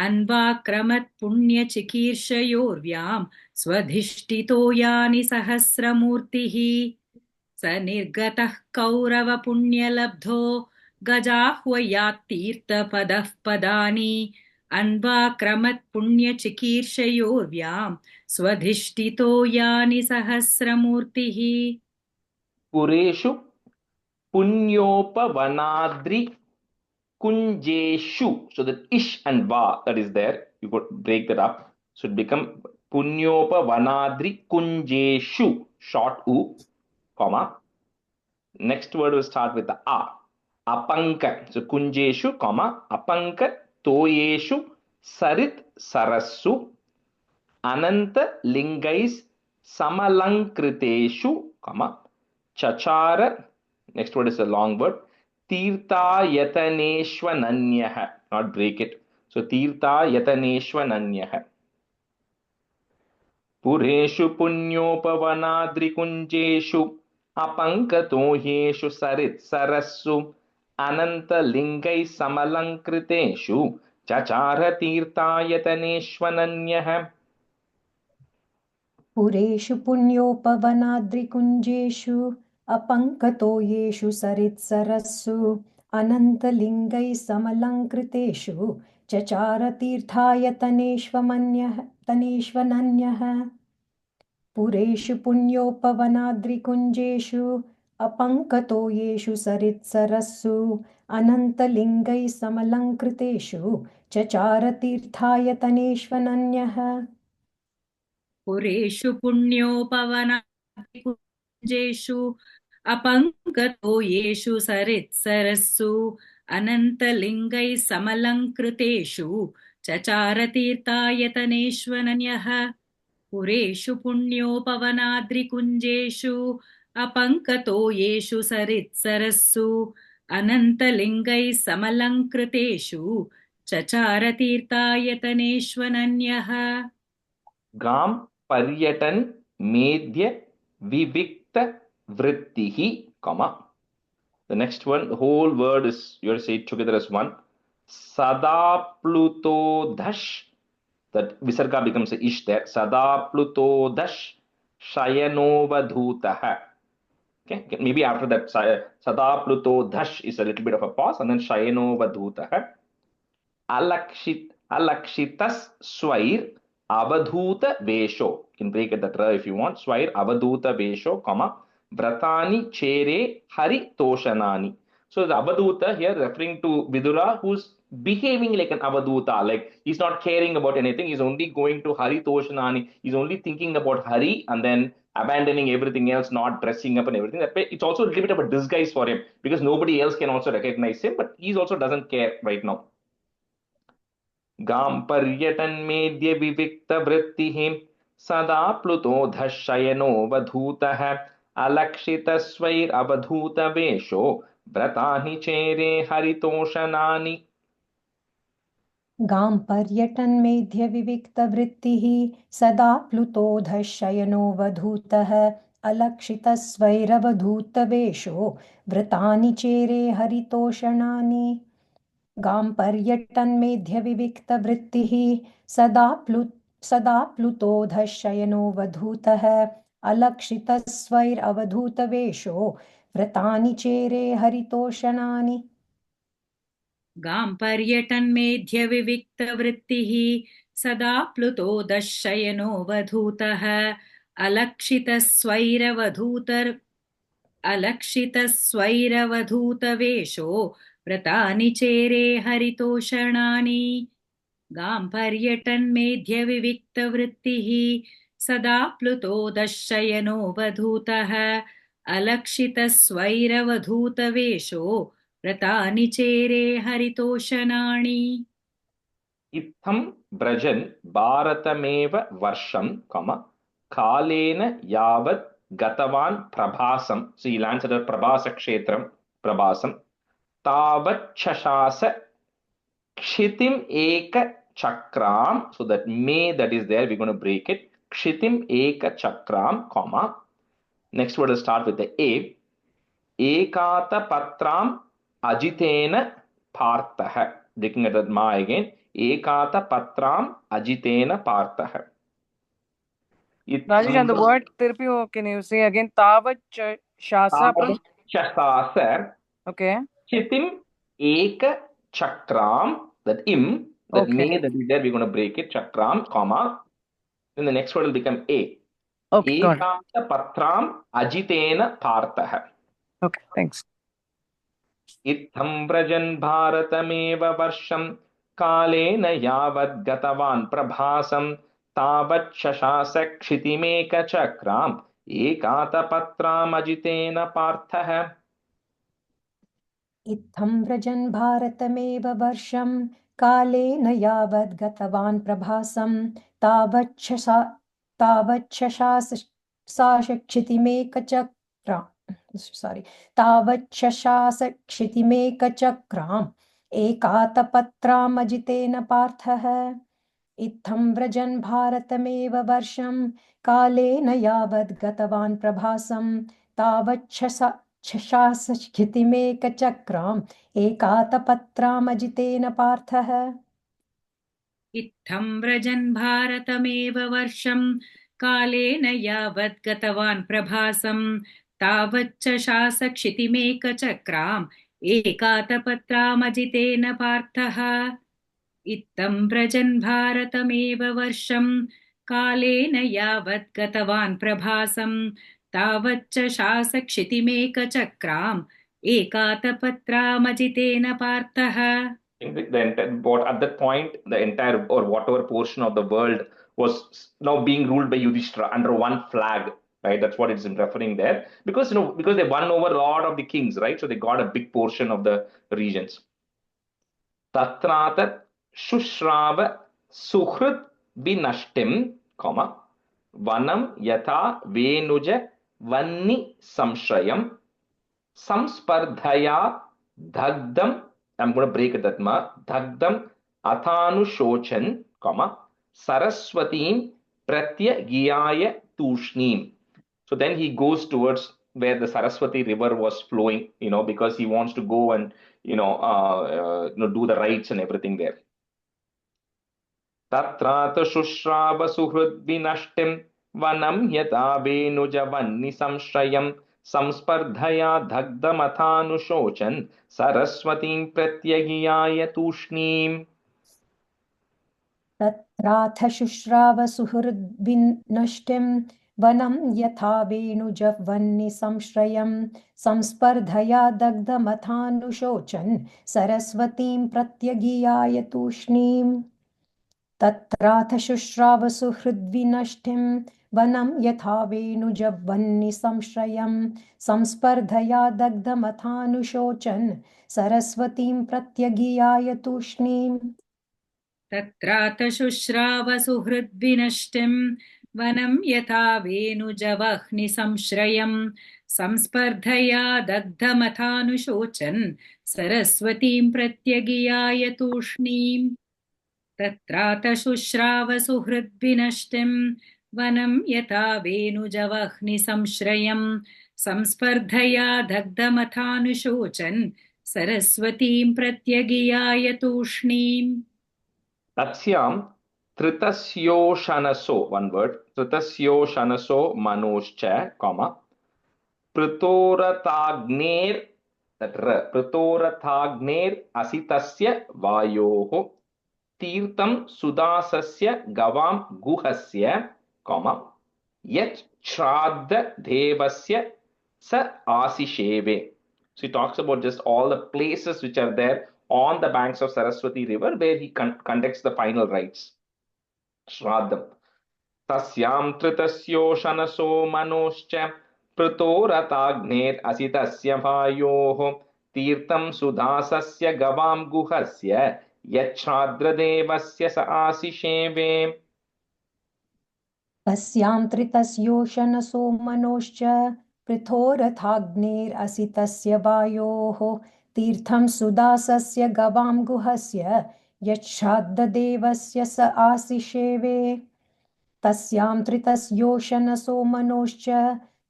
अन्वाक्रमत्पुण्यचिकीर्षयोर्व्यां स्वधिष्ठितो यानि सहस्रमूर्तिः स निर्गतः कौरवपुण्यलब्धो गजाह्वयात्तीर्थपदः पदानि अन्वाक्रमत्पुण्यचिकीर्षयोर्व्यां स्वधिष्ठितो यानि सहस्रमूर्तिः पुरेषु पुण्योपवनाद्रि kunjeshu. So that ish and va that is there, you could break that up. So it become punyopa vanadri kunjeshu, short u, comma. Next word will start with the a. Apanka. So kunjeshu, comma. Apanka toyeshu sarit sarassu ananta lingais samalankriteshu, comma. Chachara. Next word is a long word. तीर्थायतनेष्वनन्यः, not break it. So तीर्थायतनेष्वनन्यः. पुरेषु पुण्योपवनाद्रिकुञ्जेषु अपङ्कतोह्येषु सरित्सरस्सु अनन्तलिङ्गैः समलङ्कृतेषु चचार तीर्थायतनेष्वनन्यः. पुरेषु पुण्योपवनाद्रिकुञ्जेषु अपङ्कतो येषु सरित्सरस्सु अनन्तलिङ्गैः समलङ्कृतेषु चचार तीर्थायतनेष्वनन्यः पुरेषु पुण्योपवनाद्रिकुञ्जेषु अपङ्कतो येषु सरित्सरस्सु अनन्तलिङ्गैः समलङ्कृतेषु चचार तीर्थायतनेष्वनन्यः पुरेषु पुण्योपवनादिकुञ्जेषु अपङ्कतो येषु सरित्सरस्सु अनन्तलिङ्गैः समलङ्कृतेषु चचार तीर्थायतनेष्वनन्यः पुरेषु पुण्योपवनाद्रिकुञ्जेषु अपङ्कतो येषु सरित्सरस्सु अनन्तलिङ्गैः समलङ्कृतेषु चचार तीर्थायतनेष्वनन्यः गां पर्यटन मेद्य विविक्त वृत्तिहि, comma. The next one, the whole word is, you have to say it together as one. Sadaplutodash, that visarga becomes a ish there. Sadaplutodash shayanovadhutah. Okay, maybe after that Sadaplutodash is a little bit of a pause, and then shayanovadhutah. Alakshitas swair avadhuta vesho. You can break it that if you want. Swair avadhuta vesho, comma, vratani chere hari toshanani. So the avadhuta here referring to Vidura, who's behaving like an avadhuta, like he's not caring about anything, he's only going to hari toshanani, he's only thinking about hari and then abandoning everything else, not dressing up and everything. That way it's also a little bit of a disguise for him, because nobody else can also recognize him, but he also doesn't care right now. गां पर्यटन्मेद्य विविक्तवृत्तिः सदा प्लुतोधः शयनोऽवधूतः अलक्षितस्वैरवधूतवेषो व्रतानि चेरे हरितोषणानि. गां पर्यटन्मेध्य विविक्तवृत्तिः सदा प्लुतोधः शयनोऽवधूतः अलक्षितस्वैरवधूतवेषो व्रतानि चेरे हरितोषणानि. गां पर्यटन्मेध्य विविक्तवृत्तिः सदा प्लुतोधः शयनोऽवधूतः अलक्षितस्वैरवधूतवेषो व्रतानि चेरे हरितोषणानि. गां पर्यटन्मेध्य विविक्तवृत्तिः सदा प्लुतोदः शयनोऽवधूतः अलक्षितस्वैरवधूतवेषो व्रतानि चेरे हरितोषणानि. गाम्पर्यटन्मेध्यविविक्तवृत्तिः सदा प्लुतो दशयनोऽवधूतः अलक्षितस्वैरवधूतवेषो व्रतानि चेरे हरितोषणानि इत्थं व्रजन् भारतमेव वर्षं कालेन यावत् गतवान् प्रभासं. So he lands at a Prabhasa Kshetram, Prabhasam. Tavat Shashasa Kshitim Eka Chakram. So that may that is there, we're going to break it. Kshitim Eka Chakram, comma. Next word will start with the A. Ekata Patram Ajitena Partha. Looking at that Ma again. Ekata Patram Ajitena Partha. Rajesh, and the word Tirpi, can you say again? Tavat Shasa. Shasasa. Okay. Chitim Eka Chakram. That im, that Okay. may that is there, we're going to break it. Chakram, comma. Then the next word will become A. Okay, got it. Ekata Patram Ajitena Partha. Okay, thanks. इत्थं व्रजन् भारतमेव वर्षं कालेन यावद् गतवान् प्रभासं तावत् शशास क्षितिमेकचक्राम् एकातपत्रामजितेन पार्थः. इत्थं व्रजन् भारतमेव वर्षं कालेन यावद् गतवान् प्रभासं तावच्छशास क्षितिमेकचक्राम् एकातपत्रामजितेन पार्थः. इत्थं व्रजन् भारतमेव वर्षं कालेन यावद् गतवान् प्रभासं तावच्छशास क्षितिमेकचक्राम् एकातपत्रामजितेन पार्थः. इत्थं व्रजन् भारतमेव वर्षं कालेन यावत् गतवान् प्रभासं तावच्च क्षितिमेकचक्राम् एकातपत्रामजितेन पार्थः. इत्थं व्रजन् भारतमेव वर्षं कालेन यावत् गतवान् प्रभासं तावच्च क्षितिमेकचक्राम् एकातपत्रामजितेन पार्थः. At that point, the entire or whatever portion of the world was now being ruled by Yudhishthira under one flag, right? That's what it's referring there, because because they won over a lot of the kings, right? So they got a big portion of the regions. Tatratat Shushrava Suhrit Binashtim, Vanam Yatha Venuja Vanni Samshrayam Samspardhaya Dhagdam. I'm going to break it that ma. Dhagdam Athanu Shochan, Saraswatim Pratya Giyaya Tushnim. So then he goes towards where the Saraswati river was flowing, because he wants to go and, do the rites and everything there. Tatrata Shushrava Suhrud Vinashtim Vanam Yata Venujavanni Samshrayam Samspardhaya Dhagdamathanu Shochan Saraswatim Pratyagiyaya Tushnim. तत्राथ शुश्राव सुहृद्विनष्टिं वनं यथा वेणुजवह्नि संश्रयं संस्पर्धया दग्धमथानुशोचन् सरस्वतीं प्रत्यगीयाय तूष्णीम्. तत्राथ शुश्राव सुहृद्विनष्टिं वनं यथा वेणुजवह्नि संश्रयं संस्पर्धया दग्धमथानुशोचन् सरस्वतीं प्रत्यगीयाय तूष्णीम्. तत्रात शुश्राव सुहृद्विनष्टिं वनं यथा वेणुजवह्नि संश्रयं संस्पर्धया दग्धमथानुशोचन् सरस्वतीं प्रत्यगीयाय तूष्णीम्. तत्रात शुश्राव सुहृद्विनष्टिं वनं यथा वेणुजवह्नि संश्रयं संस्पर्धया दग्धमथानुशोचन् सरस्वतीं प्रत्यगीयाय तूष्णीम्. Tatsyam Tritasyoshanaso, one word, Tritasyoshanaso Manoscha, Pritoratagner, that Pritoratagner Asitasya Vayoho Tirtam Sudasasya Gavam Guhasya, Yet Shraddha Devasya Sa Asisheve. So he talks about just all the places which are there, on the banks of Saraswati river, where he conducts the final rites, Shraddam. Tasyam tritasyoshanaso manoscha pratoratagner asitasya vayoho tirtam sudasasya gavam guhasya yachradradevasya sa asisheve. तस्यां त्रितस्योशनसो मनोश्च पृथोरथाग्नेरसितस्य वायोः तीर्थं सुदासस्य गवां गुहस्य यच्छ्राद्धदेवस्य स आसिषेवे तस्यां त्रितस्योशनसो मनोश्च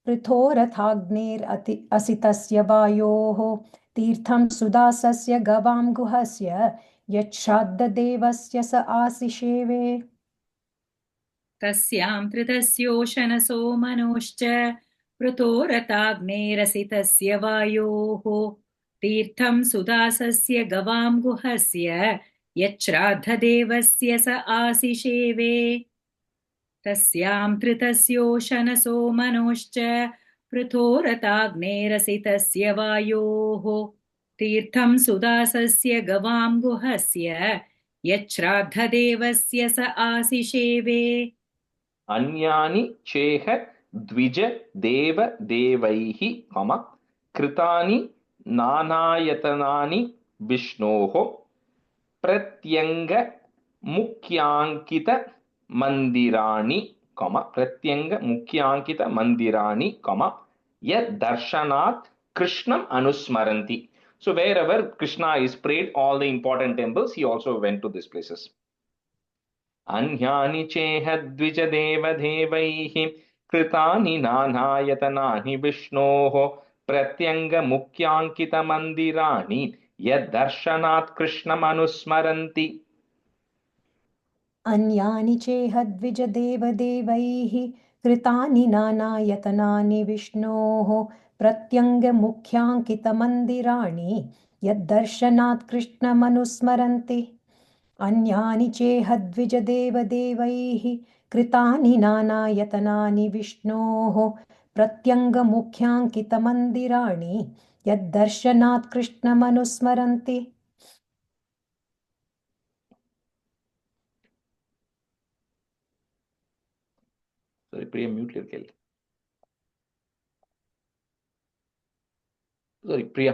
पृथोरथाग्नेरसितस्य वायोः तीर्थं सुदासस्य गवां गुहस्य यच्छ्राद्धदेवस्य स आसिषेवे तस्यां त्रितस्योशनसो मनोश्च पृथोरथाग्नेरसितस्य वायोः तीर्थं सुदासस्य गवां गुहस्य यच्छ्राद्धदेवस्य स आसिषेवे तस्यां त्रितस्योशनसो मनोश्च पृथोरथाग्नेरसितस्य वायोः तीर्थं सुदासस्य गवां गुहस्य यच्छ्राद्धदेवस्य स आसिषेवे अन्यानि चेह द्विज देव देवैः कृतानि नानायतनानि विष्णोः प्रत्यङ्ग मुख्याङ्कित मंदिराणि यद्दर्शनात् कृष्णम् अनुस्मरन्ति. So wherever Krishna is prayed, all the important temples, he also went to these places. अन्यानि चेह द्विज देव देवैः कृतानि नानायतनानि विष्णोः प्रत्यङ्ग मुख्याङ्कित मंदिराणि यद्दर्शनात् कृष्णम् अनुस्मरन्ति. अन्यानि चेह द्विजदेवदेवैः कृतानि नानायतनानि विष्णोः प्रत्यङ्गमुख्याङ्कितमन्दिराणि यद्दर्शनात् कृष्णमनुस्मरन्ति. अन्यानि चेह द्विजदेवदेवैः कृतानि नानायतनानि विष्णोः प्रत्यङ्गमुख्याङ्कितमन्दिराणि यद्दर्शनात् कृष्णमनुस्मरन्ति. Sorry, Priya, mute your girl. Sorry, Priya.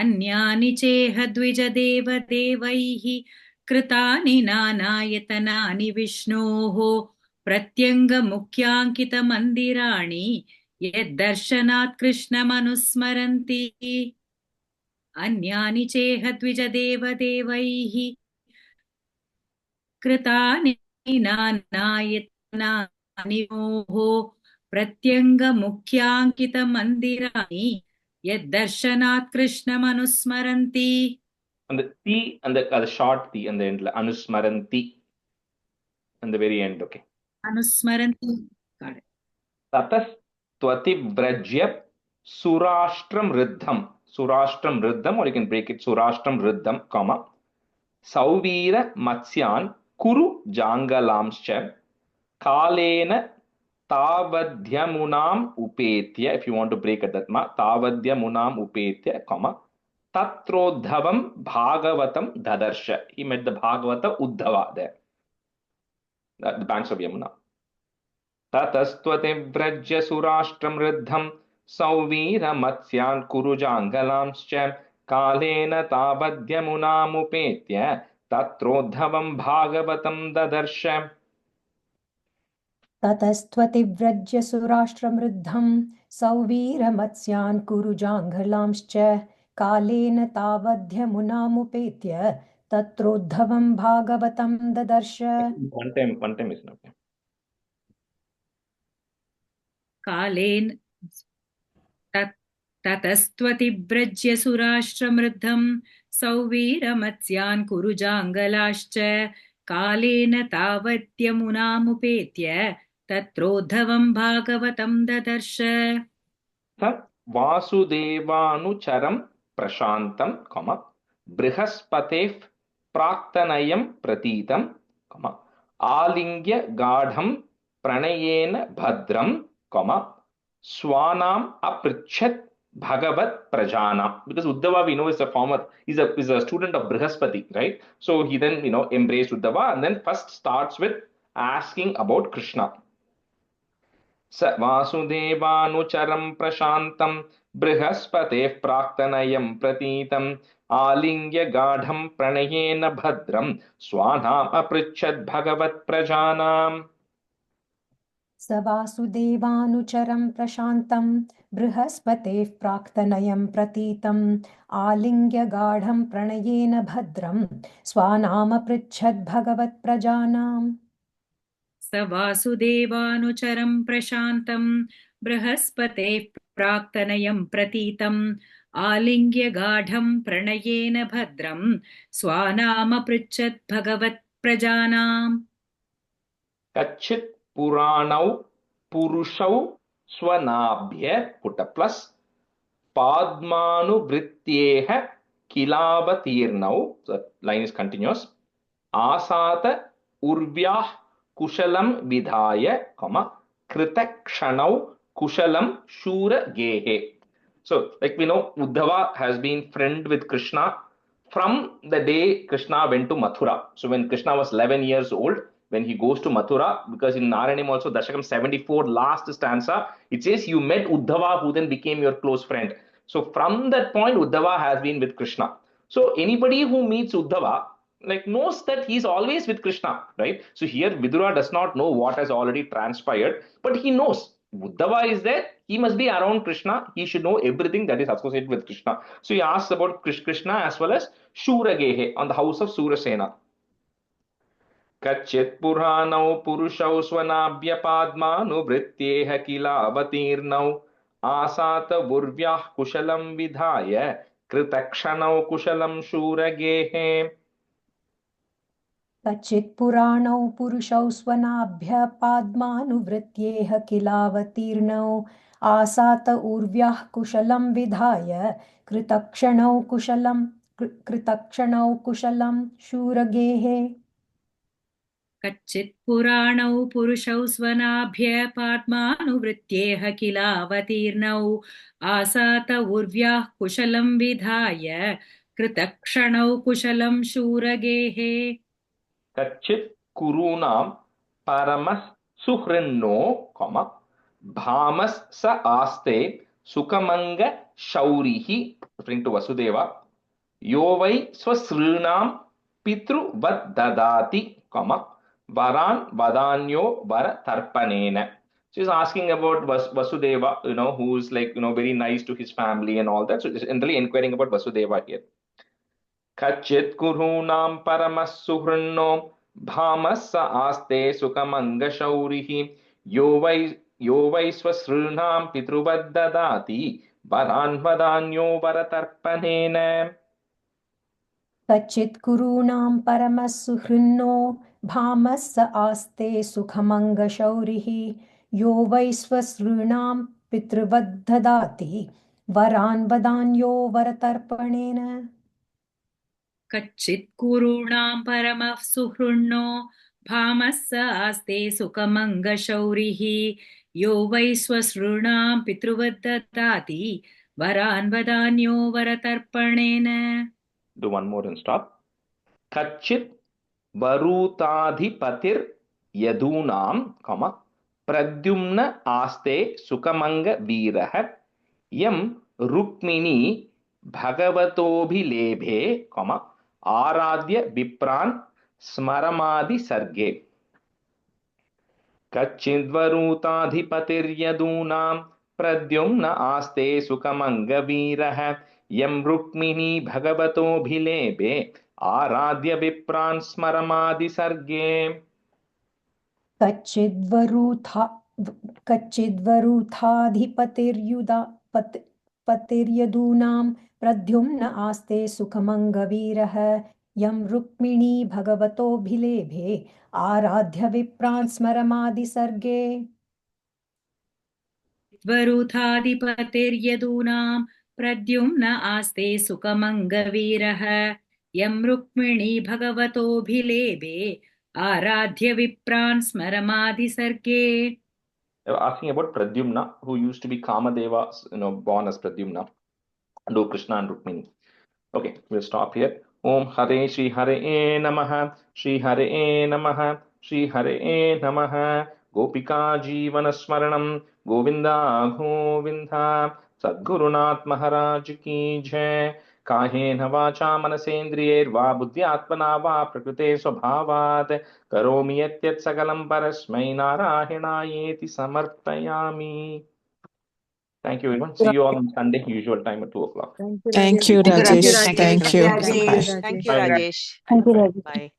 अन्यानि चेह द्विजदेवदेवैः कृतानि नानायतनानि विष्णोः प्रत्यङ्गमुख्याङ्कितमन्दिराणि यद्दर्शनात् कृष्णमनुस्मरन्ति. अन्यानि चेह द्विजदेवदेवैः कृतानि नानायतनानि प्रत्यङ्गमुख्याङ्कितमन्दिराणि यद्दर्शनात् कृष्णमनुस्मरन्ति. And the T and the short T and the end, Anusmaranti, and the very end, okay. Anusmaranti. Got it. Tatas Tvativrajya Surashtram Riddham. Surashtram Riddham, or you can break it Surashtram Riddham, Sauvira Matsyan Kuru Jangalamscha Kalena Tavadhyamunam Upetya. If you want to break it, that Tavadhyamunam Upetya, Tatrodhavam Bhagavatam Dadarsha. He met the Bhagavata Uddhava there, at the banks of Yamuna. Tatastvatevrajya Surashtram Riddham Sauvira Matsyan Kurujangalamscha Kalena Tabadhyamunamupetya Tatrodhavam Bhagavatam Dadarsha. ततस्त्वतिव्रज्य सुराष्ट्रमृद्धं सौवीरमत्स्यान् कुरुजाङ्घलांश्च कालेन तावध्यमुनामुपेत्य तत्रोद्धवं भागवतं ददर्श. One time is enough. कालेन ततस्त्वतिव्रज्य सुराष्ट्रमृद्धं सौवीरमत्स्यान् कुरुजाङ्गलाश्च कालेन तावद्यमुनामुपेत्य तत्रोद्धवं भागवतं ददर्श. वासुदेवानुचरं प्रशान्तं बृहस्पतेः प्राक्तनयं प्रतीतं आलिङ्ग्य गाढं प्रणयेन भद्रं Swanam aprichat Bhagavat Prajanam. Because Uddhava, we know, is a former, is a student of Brihaspati, right? So he then, embraced Uddhava and then first starts with asking about Krishna. स वासुदेवानुचरं प्रशान्तं बृहस्पतेः प्राक्तनयं प्रतीतम् आलिङ्ग्य गाढं प्रणयेन भद्रं स्वानाम् अपृच्छद् भगवत्प्रजानाम्. स वासुदेवानुचरं प्रशान्तं बृहस्पतेः प्राक्तनयं प्रतीतम् आलिङ्ग्य गाढं प्रणयेन भद्रं स्वानामपृच्छद्भगवत्प्रजानाम्. स वासुदेवानुचरं प्रशान्तं बृहस्पतेः प्राक्तनयं प्रतीतम् आलिङ्ग्य गाढं प्रणयेन भद्रं स्वानामपृच्छत् भगवत्प्रजानाम्. कच्चित् पुराणौ पुरुषौ स्वनाभ्य पुट प्लस पाद्मानुवृत्त्येह किलावतीर्णौ, the line is continuous, आसात उर्व्याः कुशलं विधाय कृतक्षणौ कुशलं शूरगेहे. So, like we know, Uddhava has been friend with Krishna from the day Krishna went to Mathura. So, when Krishna was 11 years old, when he goes to Mathura, because in Narayanam also, Dashakam 74, last stanza, it says, you met Uddhava, who then became your close friend. So, from that point, Uddhava has been with Krishna. So, anybody who meets Uddhava, like, knows that he's always with Krishna, right? So, here Vidura does not know what has already transpired, but he knows Uddhava is there, he must be around Krishna, he should know everything that is associated with Krishna. So he asks about Krishna as well as Shuragehe on the house of Surasena. Kachit Puranau Purushau Swanabhya Padmanuvrityeha Kilaavatirnau Asata Vurvyah Kushalam Vidhaya Kritakshanau Kushalam Shuragehe. कच्चित् पुराणौ पुरुषौ स्वनाभ्य पाद्मानुवृत्त्येह किलावतीर्णौ आसात ऊर्व्याः कुशलं विधाय कृतक्षणौ कुशलं शूरगेः. कच्चित् पुराणौ पुरुषौ स्वनाभ्य पाद्मानुवृत्त्येह किलावतीर्णौ आसात उर्व्याः कुशलं विधाय कृतक्षणौ कुशलं शूरगेः. कच्चित् कुरूणां परमः सुहृन्नो भामस् स आस्ते सुखमंग शौरिः, referring to Vasudeva, यो वै स्वसृणां पितृवद् ददाति varan vadanyo vara tarpanena. So he's asking about Vasudeva, who is like, very nice to his family and all that. So he's generally inquiring about Vasudeva here. Kachit kurunam paramas suhrinno bhamas aste sukamanga shaurihi yo vai swasrinam pitruvaddadati varan vadanyo varatarpanena. कच्चित् कुरूणां परमः सुहृन्नो भामः स आस्ते सुखमङ्गशौरिः यो वै स्वसॄणां पितृवद्ददाति वरान् वदान्यो वरतर्पणेन. कच्चित् कुरूणां परमः सुहृन्नो भामः स आस्ते सुखमङ्गशौरिः यो वै स्वसॄणां पितृवद्ददाति वरान् वदान्यो वरतर्पणेन. Do one more and stop. Kachit varutadhipatir yadunam, pradyumna aste sukamanga virah yam rukmini bhagavatobhilebhe, aradhya vipran smaramadi sarge. Kachidvarutadhipatir pradyumna aste sukamanga virah यम रुक्मिणी भगवतोभिलेभे आराध्य विप्रान् स्मरमादि सर्गे. कच्चिद्वरूथाधिपतिर्यदूनां प्रद्युम्न आस्ते सुखमङ्गवीरः यं रुक्मिणी भगवतोभिलेभे आराध्य विप्रान् स्मरमादि सर्गे. वरूथाधिपतिर्यदूनां प्रद्युम्न आस्ते सुखमङ्गवीरः यं रुक्मिणी भगवतोभिलेभे आराध्य विप्रान् स्मरमादि सर्गे. They were asking about Pradyumna, who used to be Kamadeva, born as Pradyumna, and Krishna and Rukmini. Okay, we'll stop here. Om Hare Shri Hare Namaha, Shri Hare Namaha, Shri Hare Namaha. Gopika Jeevana Smaranam, Govinda Govinda. Sadgurunath Maharaj Ki Jai. काहेन वाचा मनसेन्द्रियैर्वा बुद्ध्यात्मना वा प्रकृते स्वभावात् करोमि यत् सकलं परस्मै नारायणायेति समर्पयामि. Thank you everyone. See you all on Sunday, usual time at 2 o'clock. Thank you, Rajesh. Thank you. Rajesh. Bye. Thank you, Bye. Rajesh. Thank you, Bye.